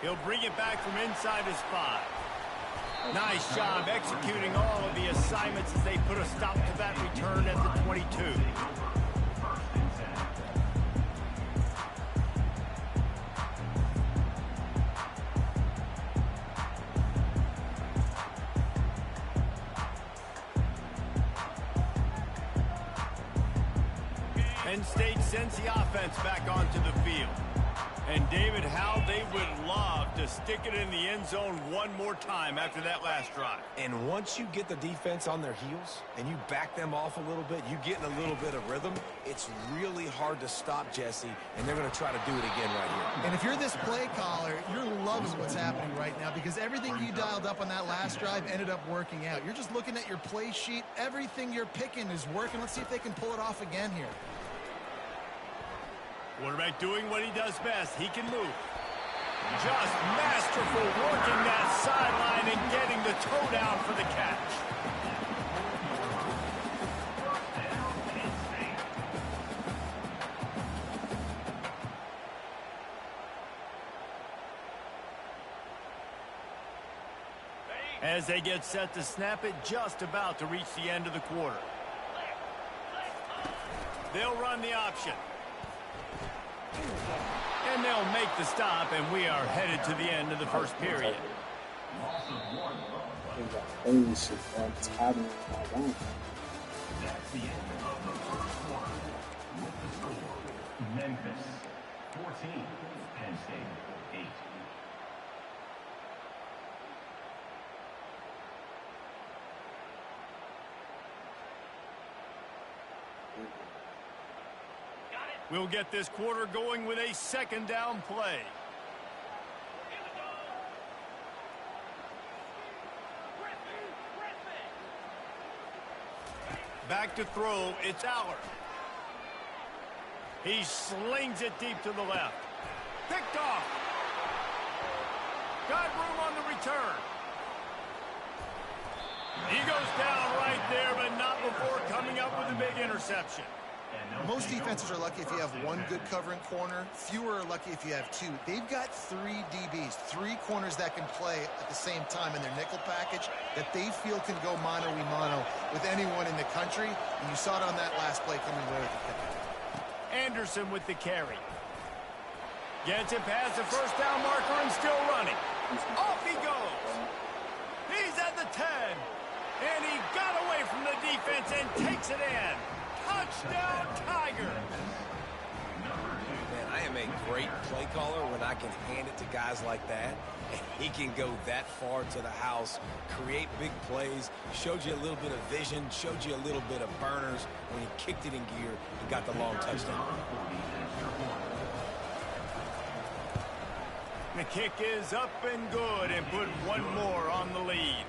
He'll bring it back from inside his 5. Nice job executing all of the assignments as they put a stop to that return at the 22. Penn State sends the offense back onto the field. And David, how they would love to stick it in the end zone one more time after that last drive. And once you get the defense on their heels and you back them off a little bit, you get in a little bit of rhythm, it's really hard to stop, Jesse, and they're going to try to do it again right here. And if you're this play caller, you're loving what's happening right now because everything you dialed up on that last drive ended up working out. You're just looking at your play sheet. Everything you're picking is working. Let's see if they can pull it off again here. Quarterback doing what he does best. He can move. just masterful working that sideline and getting the toe down for the catch. As they get set to snap it, just about to reach the end of the quarter. They'll run the option. And they'll make the stop, and we are headed to the end of the first period. That's the end of the first quarter. With the score, Memphis 14, Penn State 8. We'll get this quarter going with a second down play. Back to throw, it's Aller. He slings it deep to the left. Picked off. Got room on the return. He goes down right there, but not before coming up with a big interception. Most defenses are lucky if you have one good covering corner. Fewer are lucky if you have two. They've got 3 DBs, 3 corners that can play at the same time in their nickel package that they feel can go mano-a-mano with anyone in the country. And you saw it on that last play coming away with the pick. Anderson with the carry. Gets it past the first down marker and still running. Off he goes. He's at the 10. And he got away from the defense and takes it in. Touchdown, Tiger! Man, I am a great play caller when I can hand it to guys like that. And he can go that far to the house, create big plays, showed you a little bit of vision, showed you a little bit of burners. When he kicked it in gear, he got the long touchdown. The kick is up and good and put one more on the lead.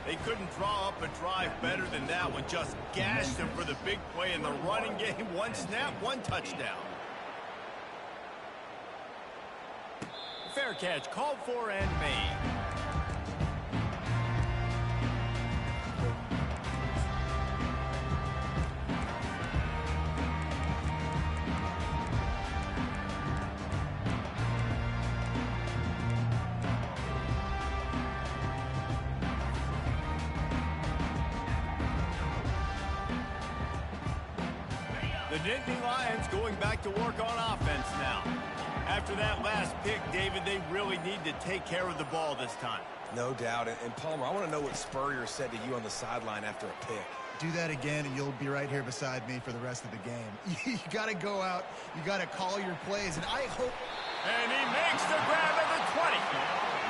They couldn't draw up a drive better than that one. Just gashed them for the big play in the running game. 1 snap, 1 touchdown. Fair catch called for and made. The Nittany Lions going back to work on offense now. After that last pick, David, they really need to take care of the ball this time. No doubt. And Palmer, I want to know what Spurrier said to you on the sideline after a pick. Do that again, and you'll be right here beside me for the rest of the game. You got to go out. You got to call your plays, and I hope. And he makes the grab at the 20.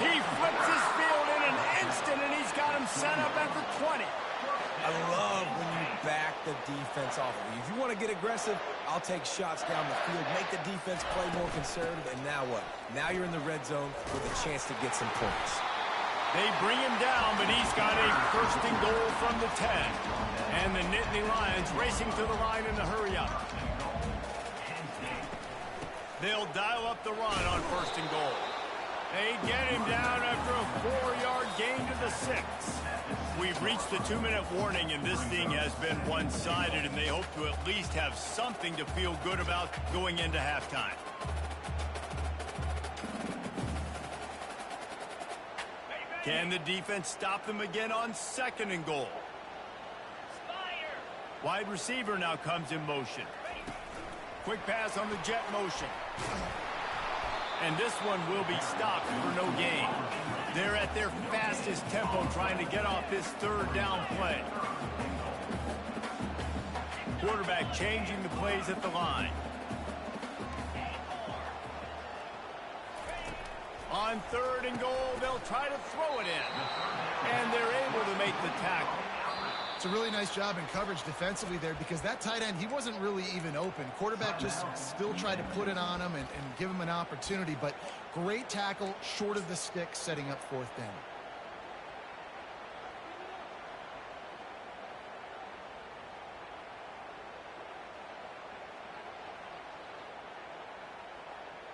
He flips his field in an instant, and he's got him set up at the 20. I love when you back the defense off of you. If you want to get aggressive, I'll take shots down the field, make the defense play more conservative, and now what? Now you're in the red zone with a chance to get some points. They bring him down, but he's got a first and goal from the 10. And the Nittany Lions racing to the line in the hurry up. They'll dial up the run on first and goal. They get him down after a 4-yard gain to the 6. We've reached the 2-minute warning, and this thing has been one-sided, and they hope to at least have something to feel good about going into halftime. Can the defense stop them again on second and goal? Wide receiver now comes in motion. Quick pass on the jet motion. And this one will be stopped for no gain. They're at their fastest tempo trying to get off this third down play. Quarterback changing the plays at the line. On third and goal, they'll try to throw it in. And they're able to make the tackle. It's a really nice job in coverage defensively there because that tight end, he wasn't really even open. Quarterback just still tried to put it on him and give him an opportunity, but great tackle, short of the stick, setting up fourth down.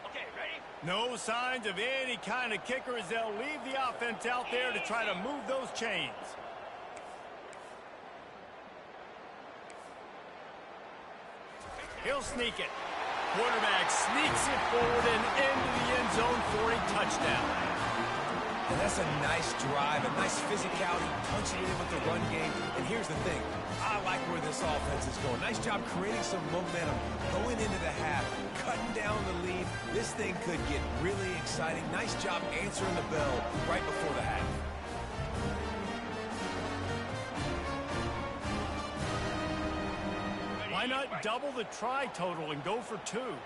Okay, ready? No signs of any kind of kicker as they'll leave the offense out there to try to move those chains. He'll sneak it. Quarterback sneaks it forward and into the end zone for a touchdown. And that's a nice drive, a nice physicality, punching it in with the run game. And here's the thing, I like where this offense is going. Nice job creating some momentum, going into the half, cutting down the lead. This thing could get really exciting. Nice job answering the bell right before the half. Why not double the try total and go for 2? Roll it,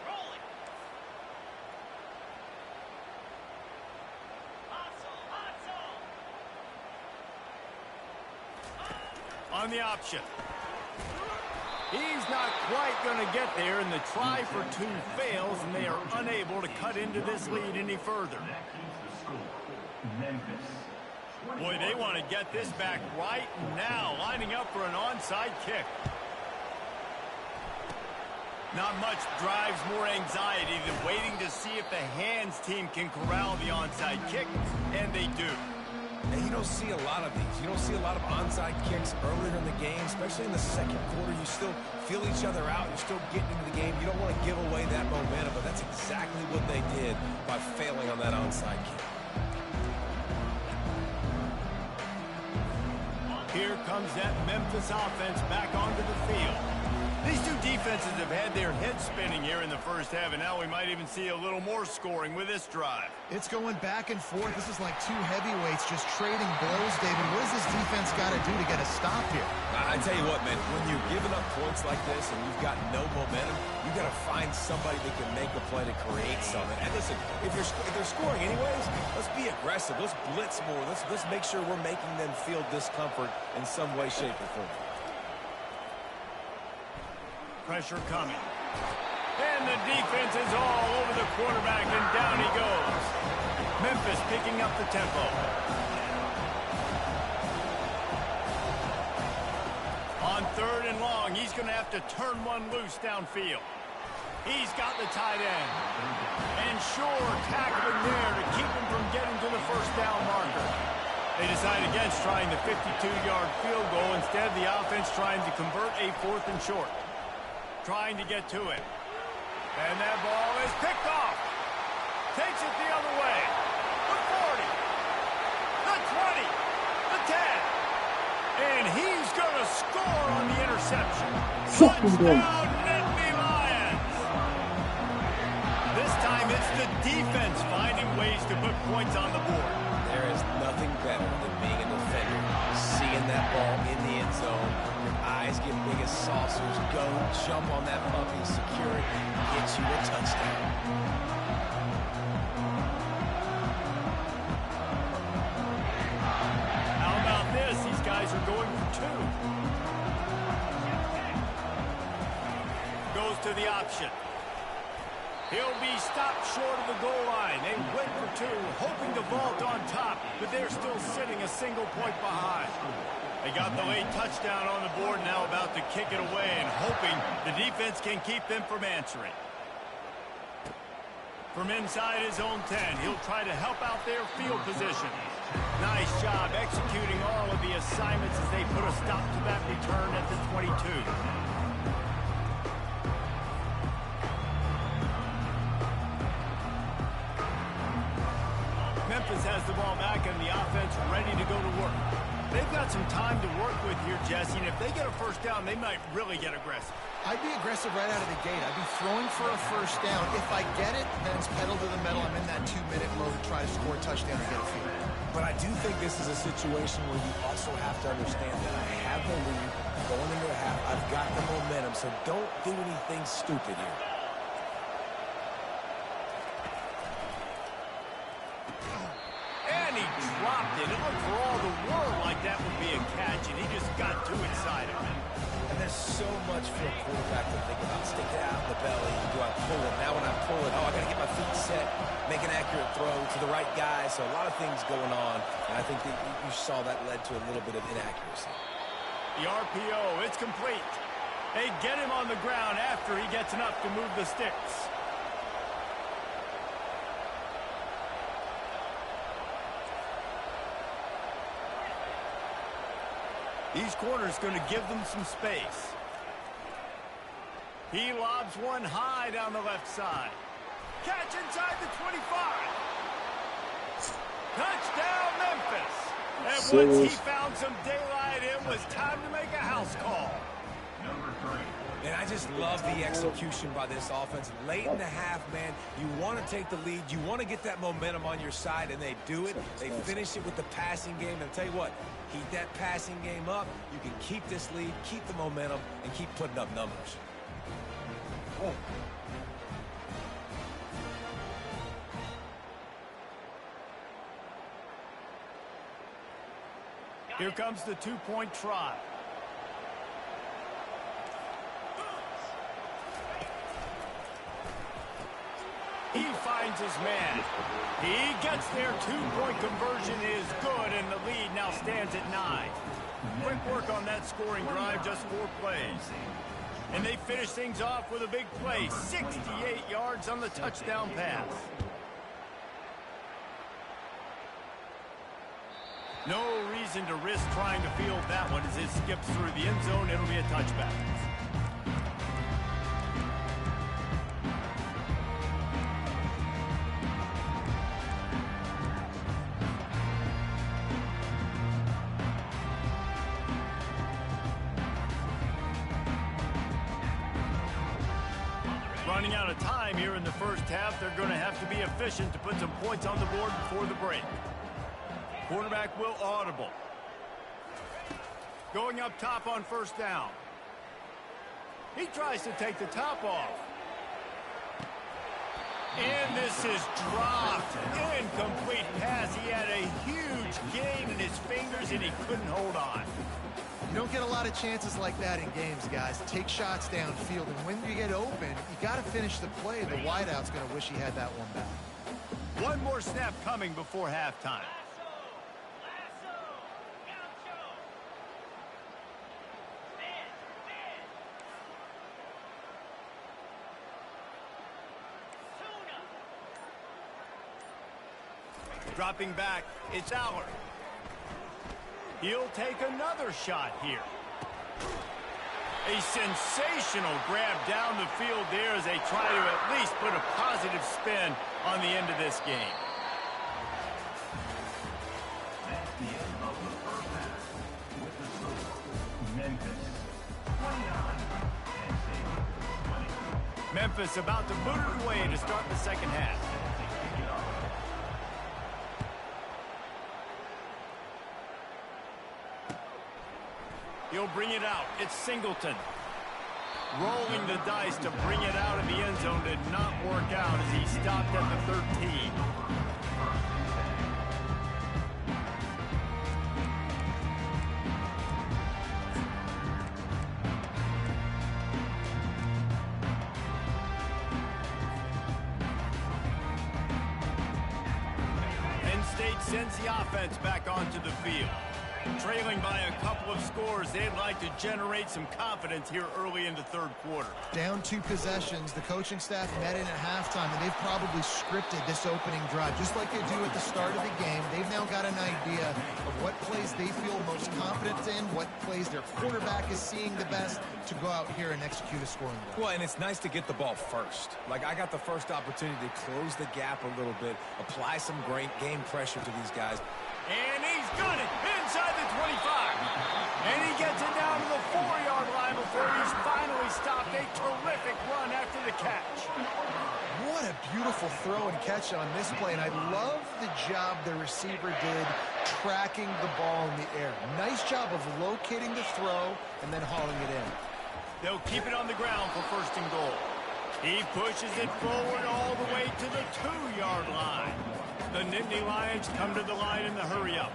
roll it. On the option. He's not quite going to get there, and the try for 2 fails, and they are unable to cut into this lead any further. That keeps the score. Memphis. Boy, they want to get this back right now, lining up for an onside kick. Not much drives more anxiety than waiting to see if the hands team can corral the onside kick, and they do. And you don't see a lot of these. You don't see a lot of onside kicks earlier in the game, especially in the second quarter. You still feel each other out. You're still getting into the game. You don't want to give away that momentum, but that's exactly what they did by failing on that onside kick. Here comes that Memphis offense back onto the field. These two defenses have had their heads spinning here in the first half, and now we might even see a little more scoring with this drive. It's going back and forth. This is like 2 heavyweights just trading blows, David. What does this defense got to do to get a stop here? I tell you what, man, when you're giving up points like this and you've got no momentum, you got to find somebody that can make a play to create something. And listen, if they're scoring anyways, let's be aggressive. Let's blitz more. Let's make sure we're making them feel discomfort in some way, shape, or form. Pressure coming. And the defense is all over the quarterback, and down he goes. Memphis picking up the tempo. On 3rd and long, he's going to have to turn one loose downfield. He's got the tight end. And Shore tackling there to keep him from getting to the first down marker. They decide against trying the 52-yard field goal. Instead, the offense trying to convert a 4th and short. Trying to get to it. And that ball is picked off. Takes it the other way. The 40. The 20. The 10. And he's going to score on the interception. Touchdown, Nittany Lions. This time it's the defense finding ways to put points on the board. There is nothing better than being a defender, seeing that ball in the end zone, your eyes get big as saucers, go jump on that puppy, secure it, get you a touchdown. How about this? These guys are going for 2. Goes to the option. He'll be stopped short of the goal line. They went for 2, hoping to vault on top, but they're still sitting a single point behind. They got the late touchdown on the board, now about to kick it away and hoping the defense can keep them from answering. From inside his own 10, he'll try to help out their field position. Nice job executing all of the assignments as they put a stop to that return at the 22. Memphis has the ball back and the offense ready to go to work. They've got some time to work with here, Jesse, and if they get a first down, they might really get aggressive. I'd be aggressive right out of the gate. I'd be throwing for a first down. If I get it, then it's pedal to the metal. I'm in that 2-minute mode to try to score a touchdown and get a field. But I do think this is a situation where you also have to understand that I have the lead going into the half. I've got the momentum, so don't do anything stupid here. And he dropped it. It looked for all the world like that would be a catch, and he just got too excited. And there's so much for a quarterback to think about. Stick it out in the belly. Do I pull it? Now when I pull it, I got to get my feet set, make an accurate throw to the right guy. So a lot of things going on, and I think that you saw that led to a little bit of inaccuracy. The RPO, it's complete. They get him on the ground after he gets enough to move the sticks. These corners going to give them some space. He lobs one high down the left side. Catch inside the 25. Touchdown, Memphis. And once he found some daylight, it was time to make a house call. Number 3. And I just love the execution by this offense. Late in the half, man, you want to take the lead. You want to get that momentum on your side, and they do it. They finish it with the passing game. And I'll tell you what, keep that passing game up. You can keep this lead, keep the momentum, and keep putting up numbers. Oh. Here comes the two-point try. He finds his man. He gets there. Two-point conversion is good, and the lead now stands at 9. Quick work on that scoring drive, just 4 plays. And they finish things off with a big play. 68 yards on the touchdown pass. No reason to risk trying to field that one as it skips through the end zone. It'll be a touchback. Running out of time here in the first half, they're going to have to be efficient to put some points on the board before the break. Quarterback will audible. Going up top on first down. He tries to take the top off. And this is dropped. Incomplete pass. He had a huge gain in his fingers, and he couldn't hold on. You don't get a lot of chances like that in games, guys. Take shots downfield, and when you get open, you got to finish the play. The wideout's going to wish he had that one back. One more snap coming before halftime. Dropping back, it's Aller. He'll take another shot here. A sensational grab down the field there as they try to at least put a positive spin on the end of this game. That's the end of the first half. With the score, Memphis 29, Penn State 20. Memphis about to boot it away to start the second half. He'll bring it out. It's Singleton. Rolling the dice to bring it out of the end zone did not work out as he stopped at the 13. Penn State sends the offense back onto the field. Trailing by a couple of scores, they'd like to generate some confidence here early in the third quarter. Down 2 possessions, the coaching staff met in at halftime, and they've probably scripted this opening drive. Just like they do at the start of the game, they've now got an idea of what plays they feel most confident in, what plays their quarterback is seeing the best to go out here and execute a scoring drive. Well, and it's nice to get the ball first. Like, I got the first opportunity to close the gap a little bit, apply some great game pressure to these guys. And he's got it inside the 25. And he gets it down to the 4-yard line before he's finally stopped. A terrific run after the catch. What a beautiful throw and catch on this play, and I love the job the receiver did tracking the ball in the air. Nice job of locating the throw and then hauling it in. They'll keep it on the ground for first and goal. He pushes it forward all the way to the 2-yard line. The Nittany Lions come to the line in the hurry-up.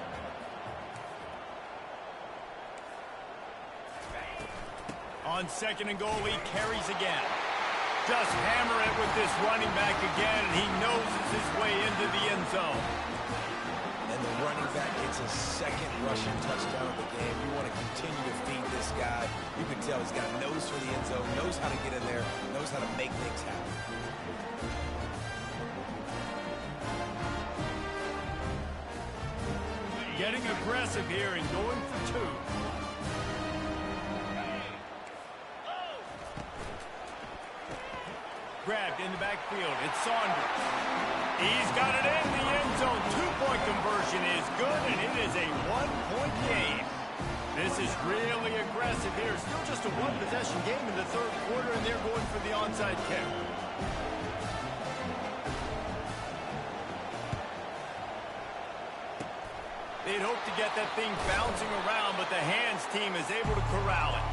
On second and goal, he carries again. Just hammer it with this running back again, and he noses his way into the end zone. And the running back gets his second rushing touchdown of the game. You want to continue to feed this guy. You can tell he's got a nose for the end zone, knows how to get in there, knows how to make things happen. Getting aggressive here and going for 2. field. It's Saunders. He's got it in the end zone. Two-point conversion is good, and it is a one-point game. This is really aggressive here. Still just a one-possession game in the third quarter, and they're going for the onside kick. They'd hope to get that thing bouncing around, but the hands team is able to corral it.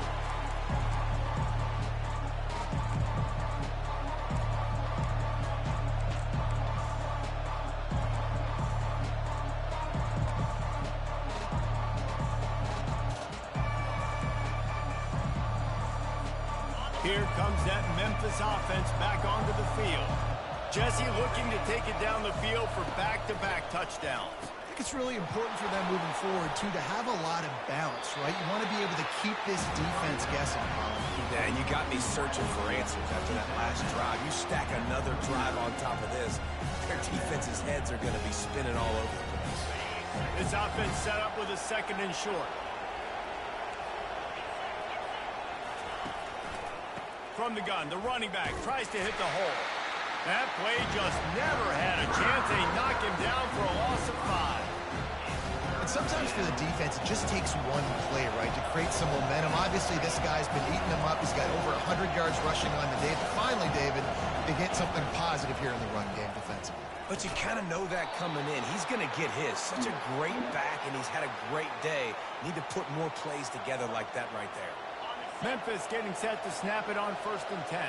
Here comes that Memphis offense back onto the field. Jesse looking to take it down the field for back-to-back touchdowns. I think it's really important for them moving forward, too, to have a lot of bounce, right? You want to be able to keep this defense guessing. Yeah, and you got me searching for answers after that last drive. You stack another drive on top of this, their defense's heads are going to be spinning all over the place. This offense set up with a second and short. From the gun, the running back tries to hit the hole. That play just never had a chance. They knock him down for a loss of 5. And sometimes for the defense, it just takes one play, right, to create some momentum. Obviously, this guy's been eating them up. He's got over 100 yards rushing on the day. But finally, David, they get something positive here in the run game defensively. But you kind of know that coming in. He's going to get his. Such a great back, and he's had a great day. Need to put more plays together like that right there. Memphis getting set to snap it on 1st and 10.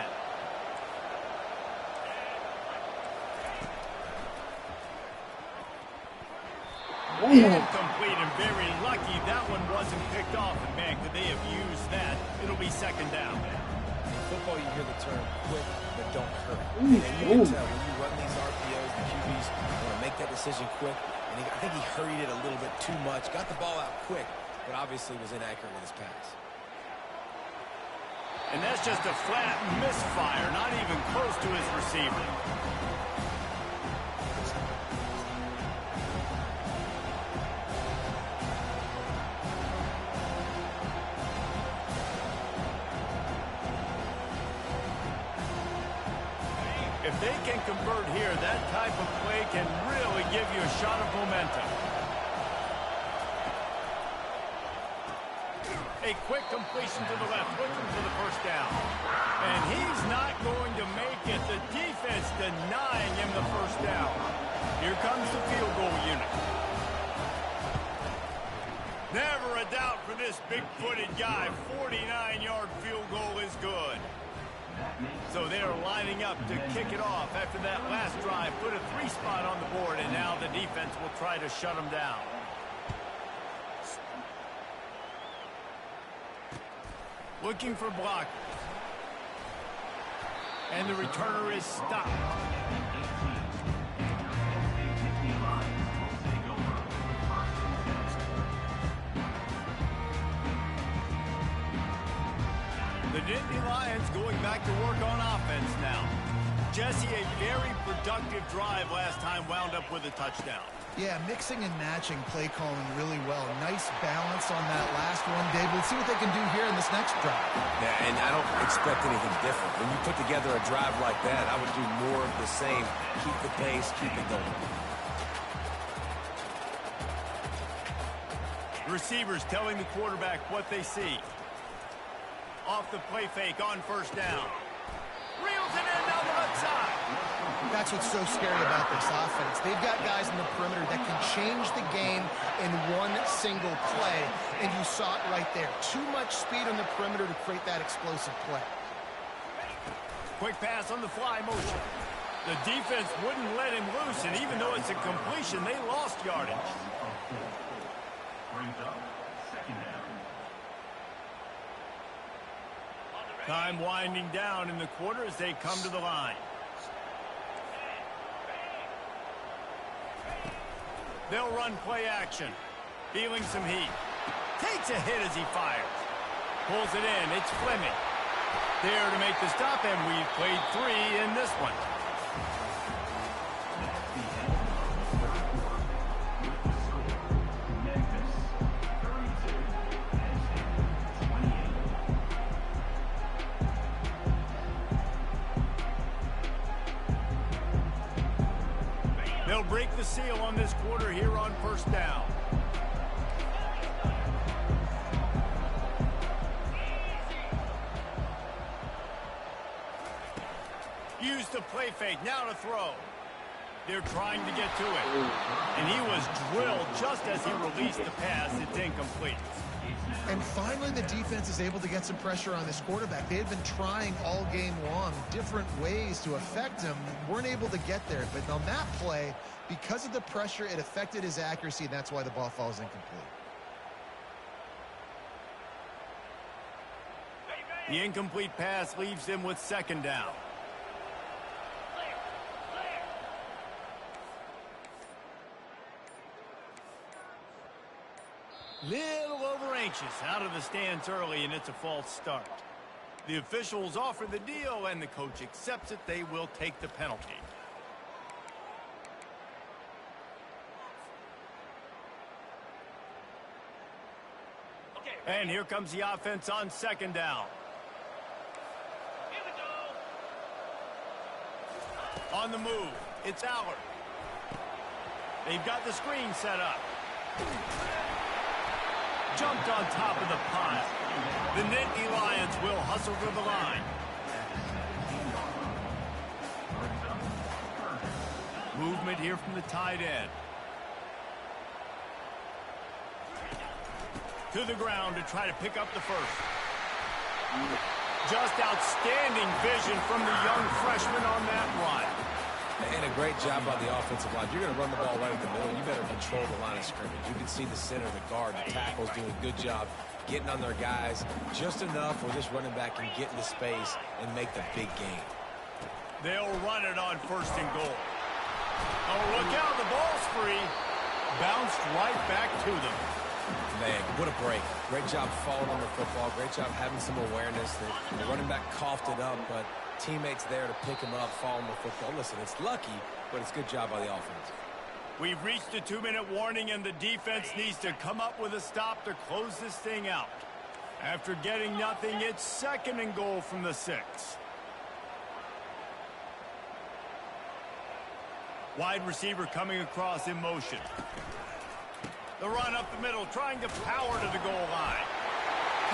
Incomplete, and very lucky that one wasn't picked off. And man, could they have used that? It'll be 2nd down. In football, you hear the term quick, but don't hurry. And you can tell when you run these RPOs, the QBs want to make that decision quick. And I think he hurried it a little bit too much. Got the ball out quick, but obviously was inaccurate with his pass. And that's just a flat misfire, not even close to his receiver. If they can convert here, that type of play can really give you a shot of momentum. A quick completion to the left, looking for the 1st down. And he's not going to make it. The defense denying him the 1st down. Here comes the field goal unit. Never a doubt for this big-footed guy. 49-yard field goal is good. So they're lining up to kick it off after that last drive. Put a 3-spot on the board, and now the defense will try to shut them down. Looking for block. And the returner is stopped. The Nittany Lions going back to work on offense now. Jesse, a very productive drive last time, wound up with a touchdown. Yeah, mixing and matching play calling really well. Nice balance on that last one, Dave. Let's see what they can do here in this next drive. Yeah, and I don't expect anything different. When you put together a drive like that, I would do more of the same. Keep the pace, keep it going. Receivers telling the quarterback what they see. Off the play fake on 1st down. Reels it in down the left side. That's what's so scary about this offense. They've got guys in the perimeter that can change the game in one single play, and you saw it right there. Too much speed on the perimeter to create that explosive play. Quick pass on the fly motion. The defense wouldn't let him loose, and even though it's a completion, they lost yardage. Brings up 2nd down. Time winding down in the quarter as they come to the line. They'll run play action. Feeling some heat. Takes a hit as he fires. Pulls it in. It's Fleming. There to make the stop, and we've played 3 in this one. They'll break the seal on this quarter here on first down. Use the play fake, now to throw. They're trying to get to it. And he was drilled just as he released the pass. It's incomplete. And finally, the defense is able to get some pressure on this quarterback. They had been trying all game long different ways to affect him. Weren't able to get there. But on that play, because of the pressure, it affected his accuracy, and that's why the ball falls incomplete. The incomplete pass leaves them with second down. Little over anxious, out of the stands early, and it's a false start. The officials offer the deal, and the coach accepts it. They will take the penalty. And here comes the offense on second down. On the move, it's Allard. They've got the screen set up. Jumped on top of the pile. The Nittany Lions will hustle to the line. Movement here from the tight end. To the ground to try to pick up the first. Just outstanding vision from the young freshman on that run. And a great job by the offensive line. If you're going to run the ball right in the middle, you better control the line of scrimmage. You can see the center, the guard, the tackles doing a good job getting on their guys just enough or just running back and get into space and make the big game. They'll run it on first and goal. Oh, look out, the ball's free. Bounced right back to them. Man, what a break. Great job falling on the football. Great job having some awareness. The running back coughed it up, but teammates there to pick him up, fall on the football. Listen, it's lucky, but it's a good job by the offense. We've reached a 2-minute warning, and the defense needs to come up with a stop to close this thing out. After getting nothing, it's second and goal from the 6. Wide receiver coming across in motion. The run up the middle, trying to power to the goal line.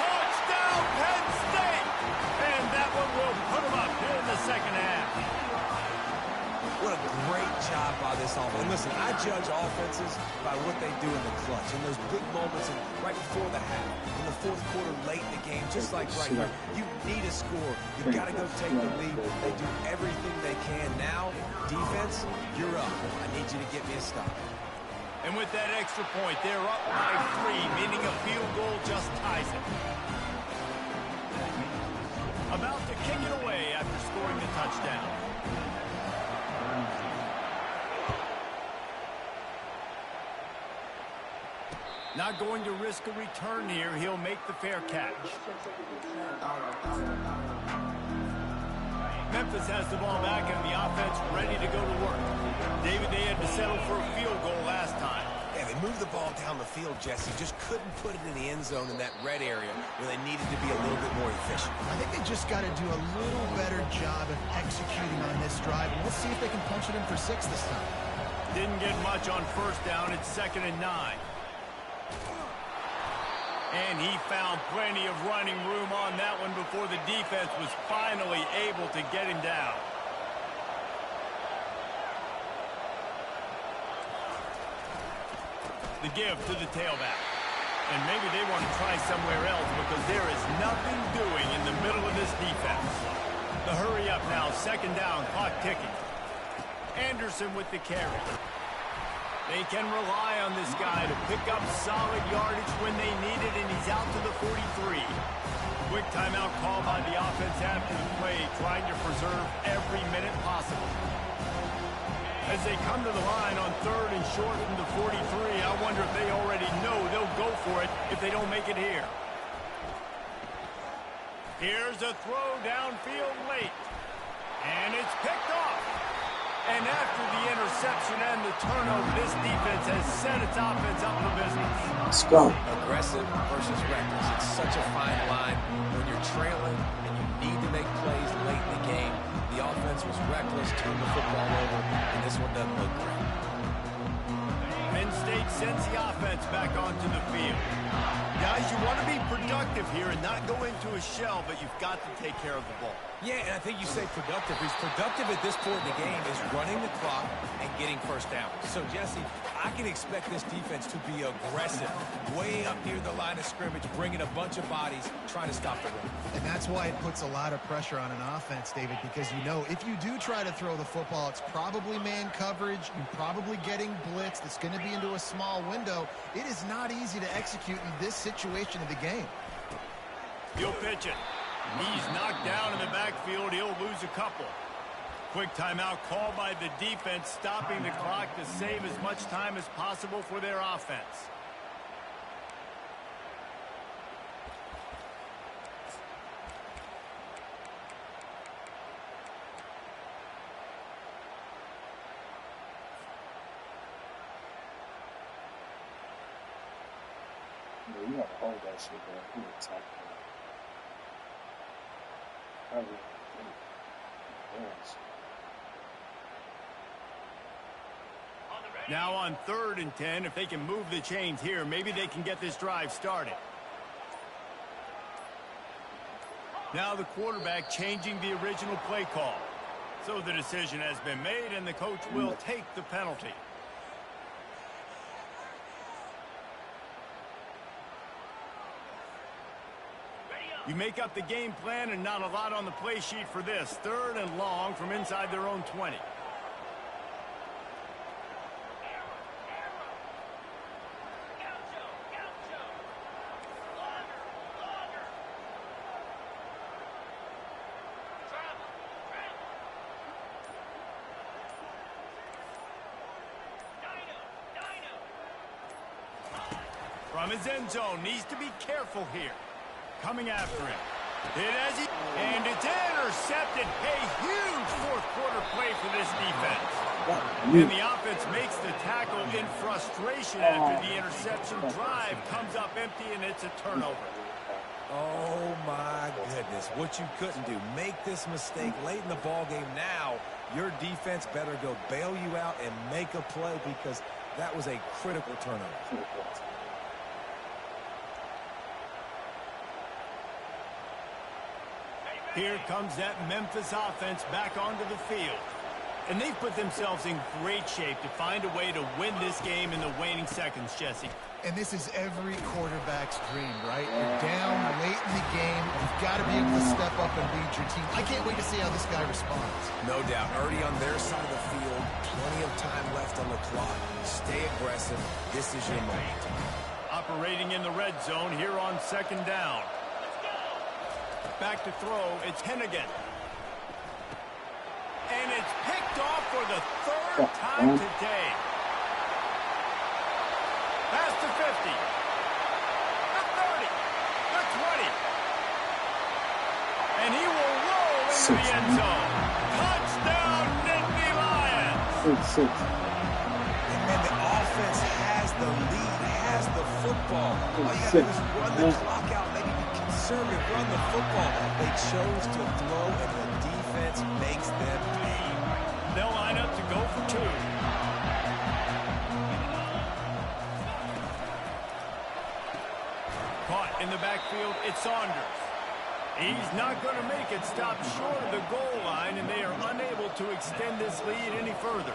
Touchdown, Penn State! And that one will put them up here in the second half. What a great job by this offense. And listen, I judge offenses by what they do in the clutch. In those big moments right before the half, in the fourth quarter, late in the game, just like right here. You need a score. You've got to go take the lead. They do everything they can. Now, defense, you're up. I need you to get me a stop. And with that extra point, they're up by 3, meaning a field goal just ties it. About to kick it away after scoring the touchdown. Not going to risk a return here. He'll make the fair catch. Memphis has the ball back and the offense ready to go to work. David, they had to settle for a field goal last time. Yeah, they moved the ball down the field, Jesse. Just couldn't put it in the end zone in that red area where they needed to be a little bit more efficient. I think they just got to do a little better job of executing on this drive. We'll see if they can punch it in for 6 this time. Didn't get much on first down. It's 2nd and 9. And he found plenty of running room on that one before the defense was finally able to get him down. The give to the tailback. And maybe they want to try somewhere else because there is nothing doing in the middle of this defense. The hurry up now, 2nd down, clock ticking. Anderson with the carry. They can rely on this guy to pick up solid yardage when they need it, and he's out to the 43. Quick timeout call by the offense after the play, trying to preserve every minute possible. As they come to the line on 3rd and short from the 43, I wonder if they already know they'll go for it if they don't make it here. Here's a throw downfield late, and it's picked off. And after the interception and the turnover, this defense has set its offense up for business. Let's go. Aggressive versus reckless. It's such a fine line when you're trailing and you need to make plays late in the game. The offense was reckless, turned the football over, and this one doesn't look great. sends the offense back onto the field. Guys, you want to be productive here and not go into a shell, but you've got to take care of the ball. Yeah, and I think you say productive. He's productive at this point in the game is running the clock and getting first down. So, Jesse, I can expect this defense to be aggressive, way up near the line of scrimmage, bringing a bunch of bodies, trying to stop the run. And that's why it puts a lot of pressure on an offense, David, because you know if you do try to throw the football, it's probably man coverage. You're probably getting blitzed. It's going to be into a small window. It is not easy to execute in this situation of the game. He'll pitch it. He's knocked down in the backfield. He'll lose a couple. Quick timeout called by the defense, stopping the clock to save as much time as possible for their offense. You gotta hold that shit there. Who the top man? Now on 3rd and 10, if they can move the chains here, maybe they can get this drive started. Now the quarterback changing the original play call. So the decision has been made, and the coach will take the penalty. You make up the game plan and not a lot on the play sheet for this. 3rd and long from inside their own 20. From his end zone, needs to be careful here. Coming after him. And it's intercepted. A huge 4th quarter play for this defense. And the offense makes the tackle in frustration after the interception. Drive comes up empty, and it's a turnover. Oh, my goodness. What you couldn't do. Make this mistake late in the ballgame. Now, your defense better go bail you out and make a play because that was a critical turnover. Here comes that Memphis offense back onto the field. And they've put themselves in great shape to find a way to win this game in the waning seconds, Jesse. And this is every quarterback's dream, right? You're down late in the game. You've got to be able to step up and lead your team. I can't wait to see how this guy responds. No doubt. Already on their side of the field. Plenty of time left on the clock. Stay aggressive. This is your moment. Operating in the red zone here on 2nd down. Back to throw, it's Hennigan. And it's picked off for the 3rd time today. Pass to 50. The 30. The 20. And he will roll into the end zone. Touchdown, Nittany Lions. And the offense has the lead, has the football. All you got to do is run the clock out, maybe be conservative, run the football. They chose to throw, and the defense makes them pay. They'll line up to go for 2. Caught in the backfield, it's Saunders. He's not going to make it, stop short of the goal line, and they are unable to extend this lead any further.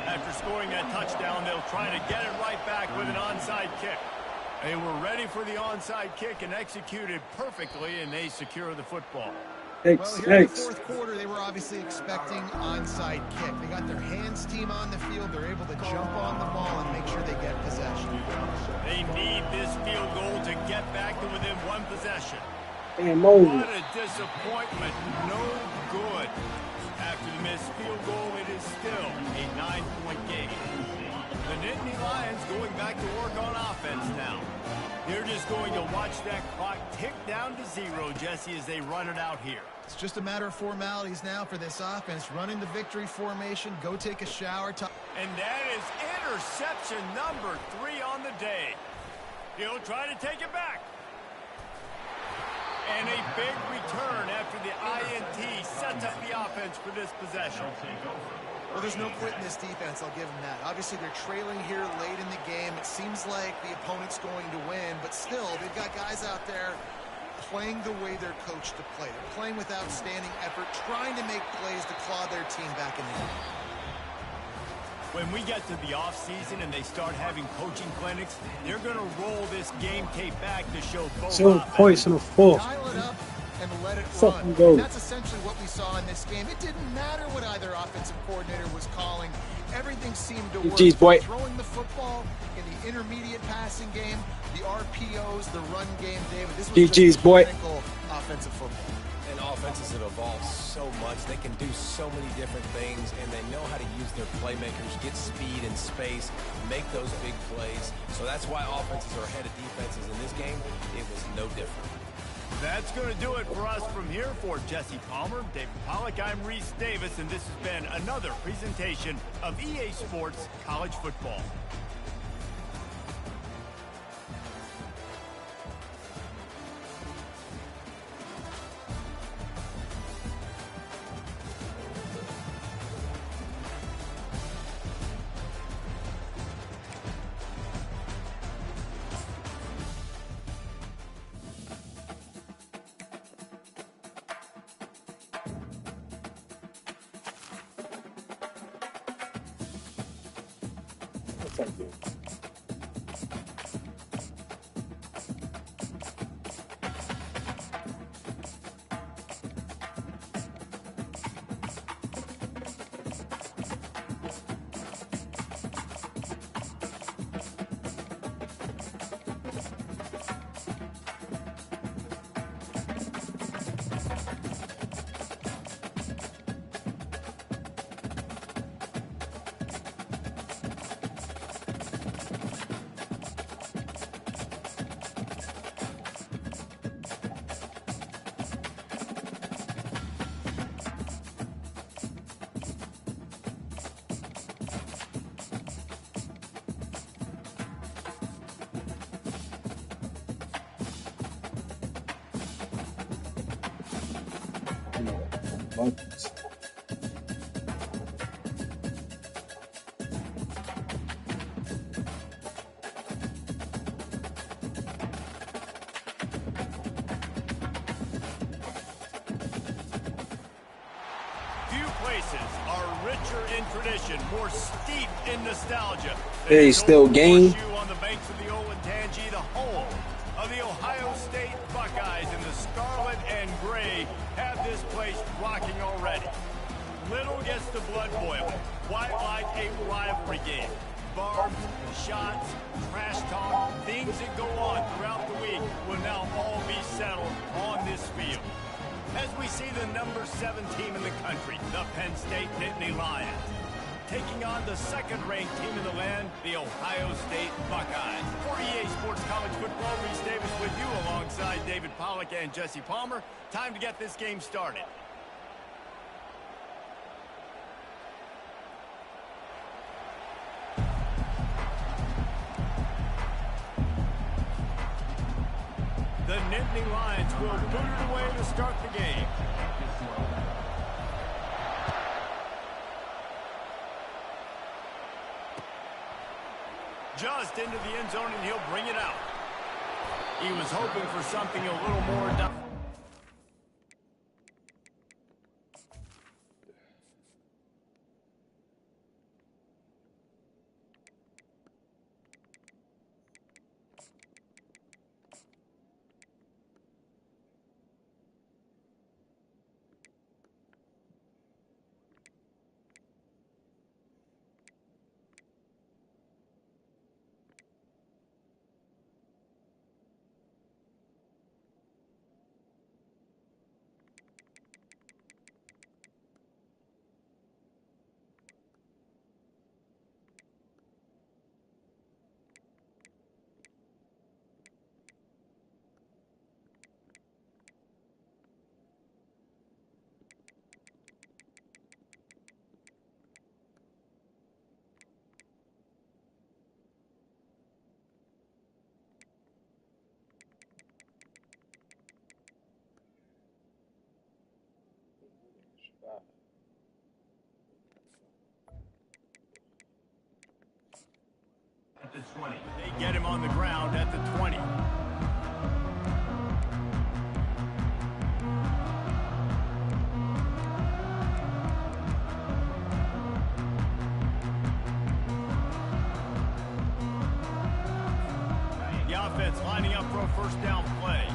After scoring that touchdown, they'll try to get it right back with an onside kick. They were ready for the onside kick and executed perfectly, and they secure the football. Well, here in the 4th quarter, they were obviously expecting onside kick. They got their hands team on the field. They're able to jump on the ball and make sure they get possession. They need this field goal to get back to within 1 possession. What a disappointment. No good. After the missed field goal, it is still a 9-point game. The Nittany Lions going back to work on offense now. They're just going to watch that clock tick down to 0, Jesse, as they run it out here. It's just a matter of formalities now for this offense. Running the victory formation, go take a shower. And that is interception number 3 on the day. He'll try to take it back. And a big return after the INT sets up the offense for this possession. Well, there's no quit in this defense, I'll give them that. Obviously, they're trailing here late in the game. It seems like the opponent's going to win, but still, they've got guys out there playing the way they're coached to play. They're playing with outstanding effort, trying to make plays to claw their team back in the game. When we get to the offseason and they start having coaching clinics, they're going to roll this game tape back to show both 7 points in the fourth. Dial it up and let it Fucking run. go. And that's essentially what we saw in this game. It didn't matter what either offensive coordinator was calling. Everything seemed to work. GG's, boy. Throwing the football in the intermediate passing game, the RPOs, the run game, David. This was GG's, just boy. clinical offensive football. And offenses have evolved so much. They can do so many different things, and they know how to use their playmakers, get speed and space, make those big plays. So that's why offenses are ahead of defenses in this game. It was no different. That's going to do it for us from here. For Jesse Palmer, David Pollack, I'm Reese Davis, and this has been another presentation of EA Sports College Football. Monkeys. Few places are richer in tradition, more steeped in nostalgia. Hey, still game. On the banks of the Olentangy, the home of the Ohio State Buckeyes, and the scarlet and gray have this place rocking already. Little gets the blood boiling, quite like a rivalry game. Barbs, shots, trash talk, things that go on throughout the week will now all be settled on this field. As we see the number 7 team in the country, the Penn State Nittany Lions, taking on the second-ranked team in the land, the Ohio State Buckeyes. For EA Sports College Football, Reese Davis with you alongside David Pollack and Jesse Palmer. Time to get this game started. The Nittany Lions will boot it away to start the game. Just into the end zone, and he'll bring it out. He was hoping for something a little more done. the 20. They get him on the ground at the 20. The offense lining up for a first down play.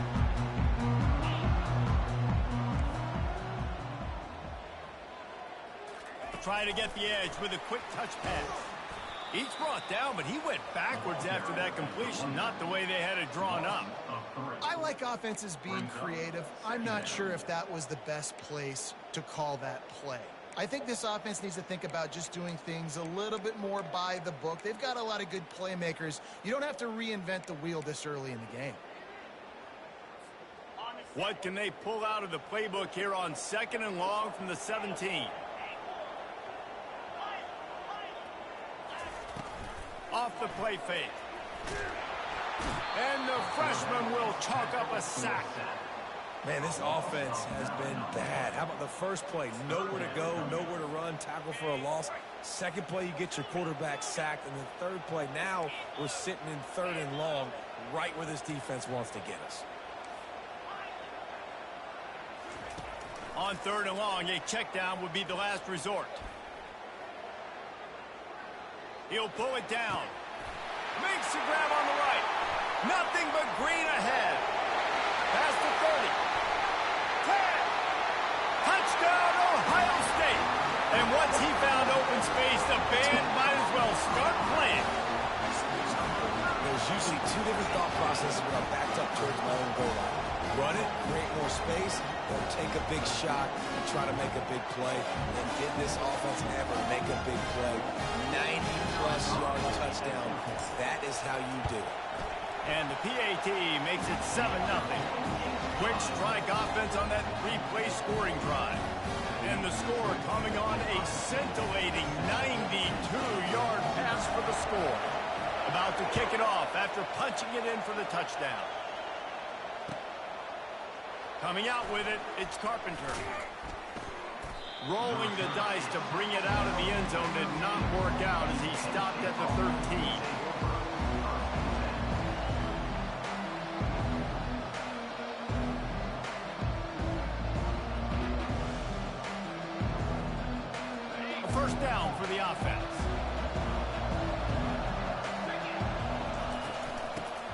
Trying to get the edge with a quick touch pass. Each brought down, but he went backwards after that completion, not the way they had it drawn up. I like offenses being creative. I'm not sure if that was the best place to call that play. I think this offense needs to think about just doing things a little bit more by the book. They've got a lot of good playmakers. You don't have to reinvent the wheel this early in the game. What can they pull out of the playbook here on 2nd and long from the 17? Off the play fake. And the freshman will chalk up a sack. Man, this offense has been bad. How about the first play? Nowhere to go, nowhere to run, tackle for a loss. Second play, you get your quarterback sacked. And the third play, now we're sitting in 3rd and long, right where this defense wants to get us. On 3rd and long, a check down would be the last resort. He'll pull it down. Makes the grab on the right. Nothing but green ahead. Past the 30. 10. Touchdown, Ohio State. And once he found open space, the band might as well start playing. There's usually 2 different thought processes when I'm backed up towards my own goal line. Run it, create more space, or take a big shot and try to make a big play. And did this offense ever make a big play? 90-plus yard touchdown. That is how you do it. And the PAT makes it 7-0. Quick strike offense on that 3-play scoring drive. And the score coming on a scintillating 92-yard pass for the score. About to kick it off after punching it in for the touchdown. Coming out with it, it's Carpenter. Rolling the dice to bring it out of the end zone did not work out as he stopped at the 13. A first down for the offense.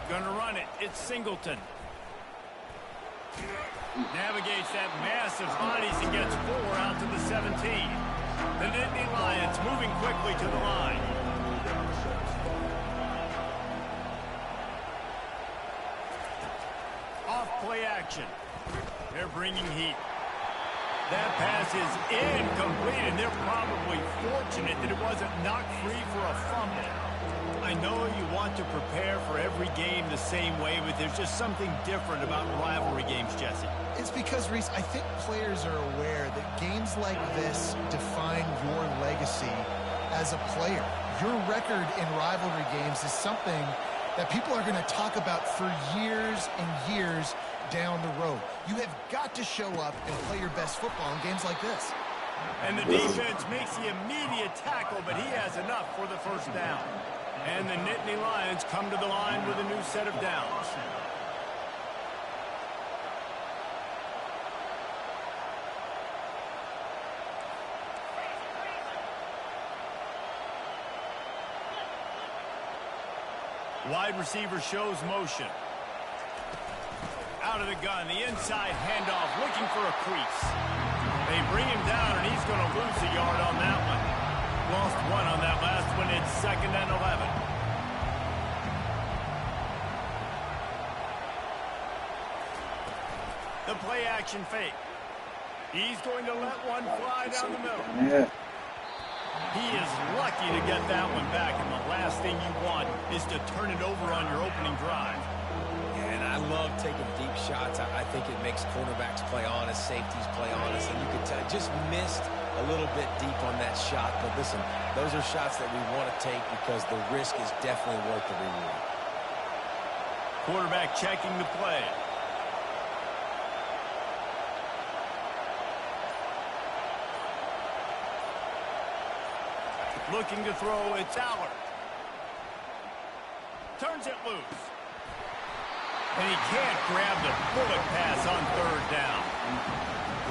Gonna run it. It's Singleton. Navigates that massive bodies and gets 4 out to the 17. The Nittany Lions moving quickly to the line. Off play action. They're bringing heat. That pass is incomplete, and they're probably fortunate that it wasn't knocked free for a fumble. I know you want to prepare for every game the same way, but there's just something different about rivalry games, Jesse. It's because, Reese, I think players are aware that games like this define your legacy as a player. Your record in rivalry games is something that people are going to talk about for years and years down the road. You have got to show up and play your best football in games like this. And the defense makes the immediate tackle, but he has enough for the first down. And the Nittany Lions come to the line with a new set of downs. Wide receiver shows motion. Out of the gun, the inside handoff, looking for a crease. They bring him down, and he's going to lose a yard on that one. Lost 1 on that last one. It's 2nd and 11. The play action fake. He's going to let one fly down the middle. Yeah. He is lucky to get that one back, and the last thing you want is to turn it over on your opening drive. Yeah, and I love taking deep shots. I think it makes cornerbacks play honest, safeties play honest, and you can tell just missed a little bit deep on that shot. But listen, those are shots that we want to take because the risk is definitely worth the reward. Quarterback checking the play. Looking to throw, it's Allard. Turns it loose. And he can't grab the bullet pass on third down.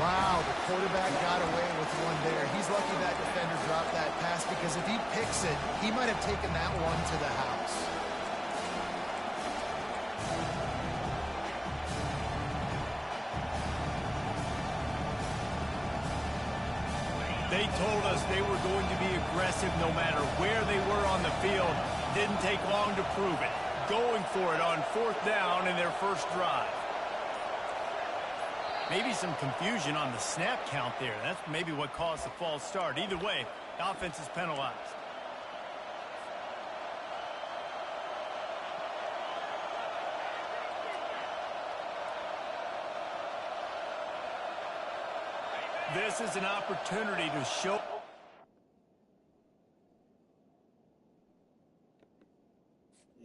Wow, the quarterback got away with one there. He's lucky that defender dropped that pass because if he picks it, he might have taken that one to the house. They told us they were going to be aggressive no matter where they were on the field. Didn't take long to prove it. Going for it on fourth down in their first drive. Maybe some confusion on the snap count there. That's maybe what caused the false start. Either way, the offense is penalized. This is an opportunity to show...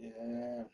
Yeah.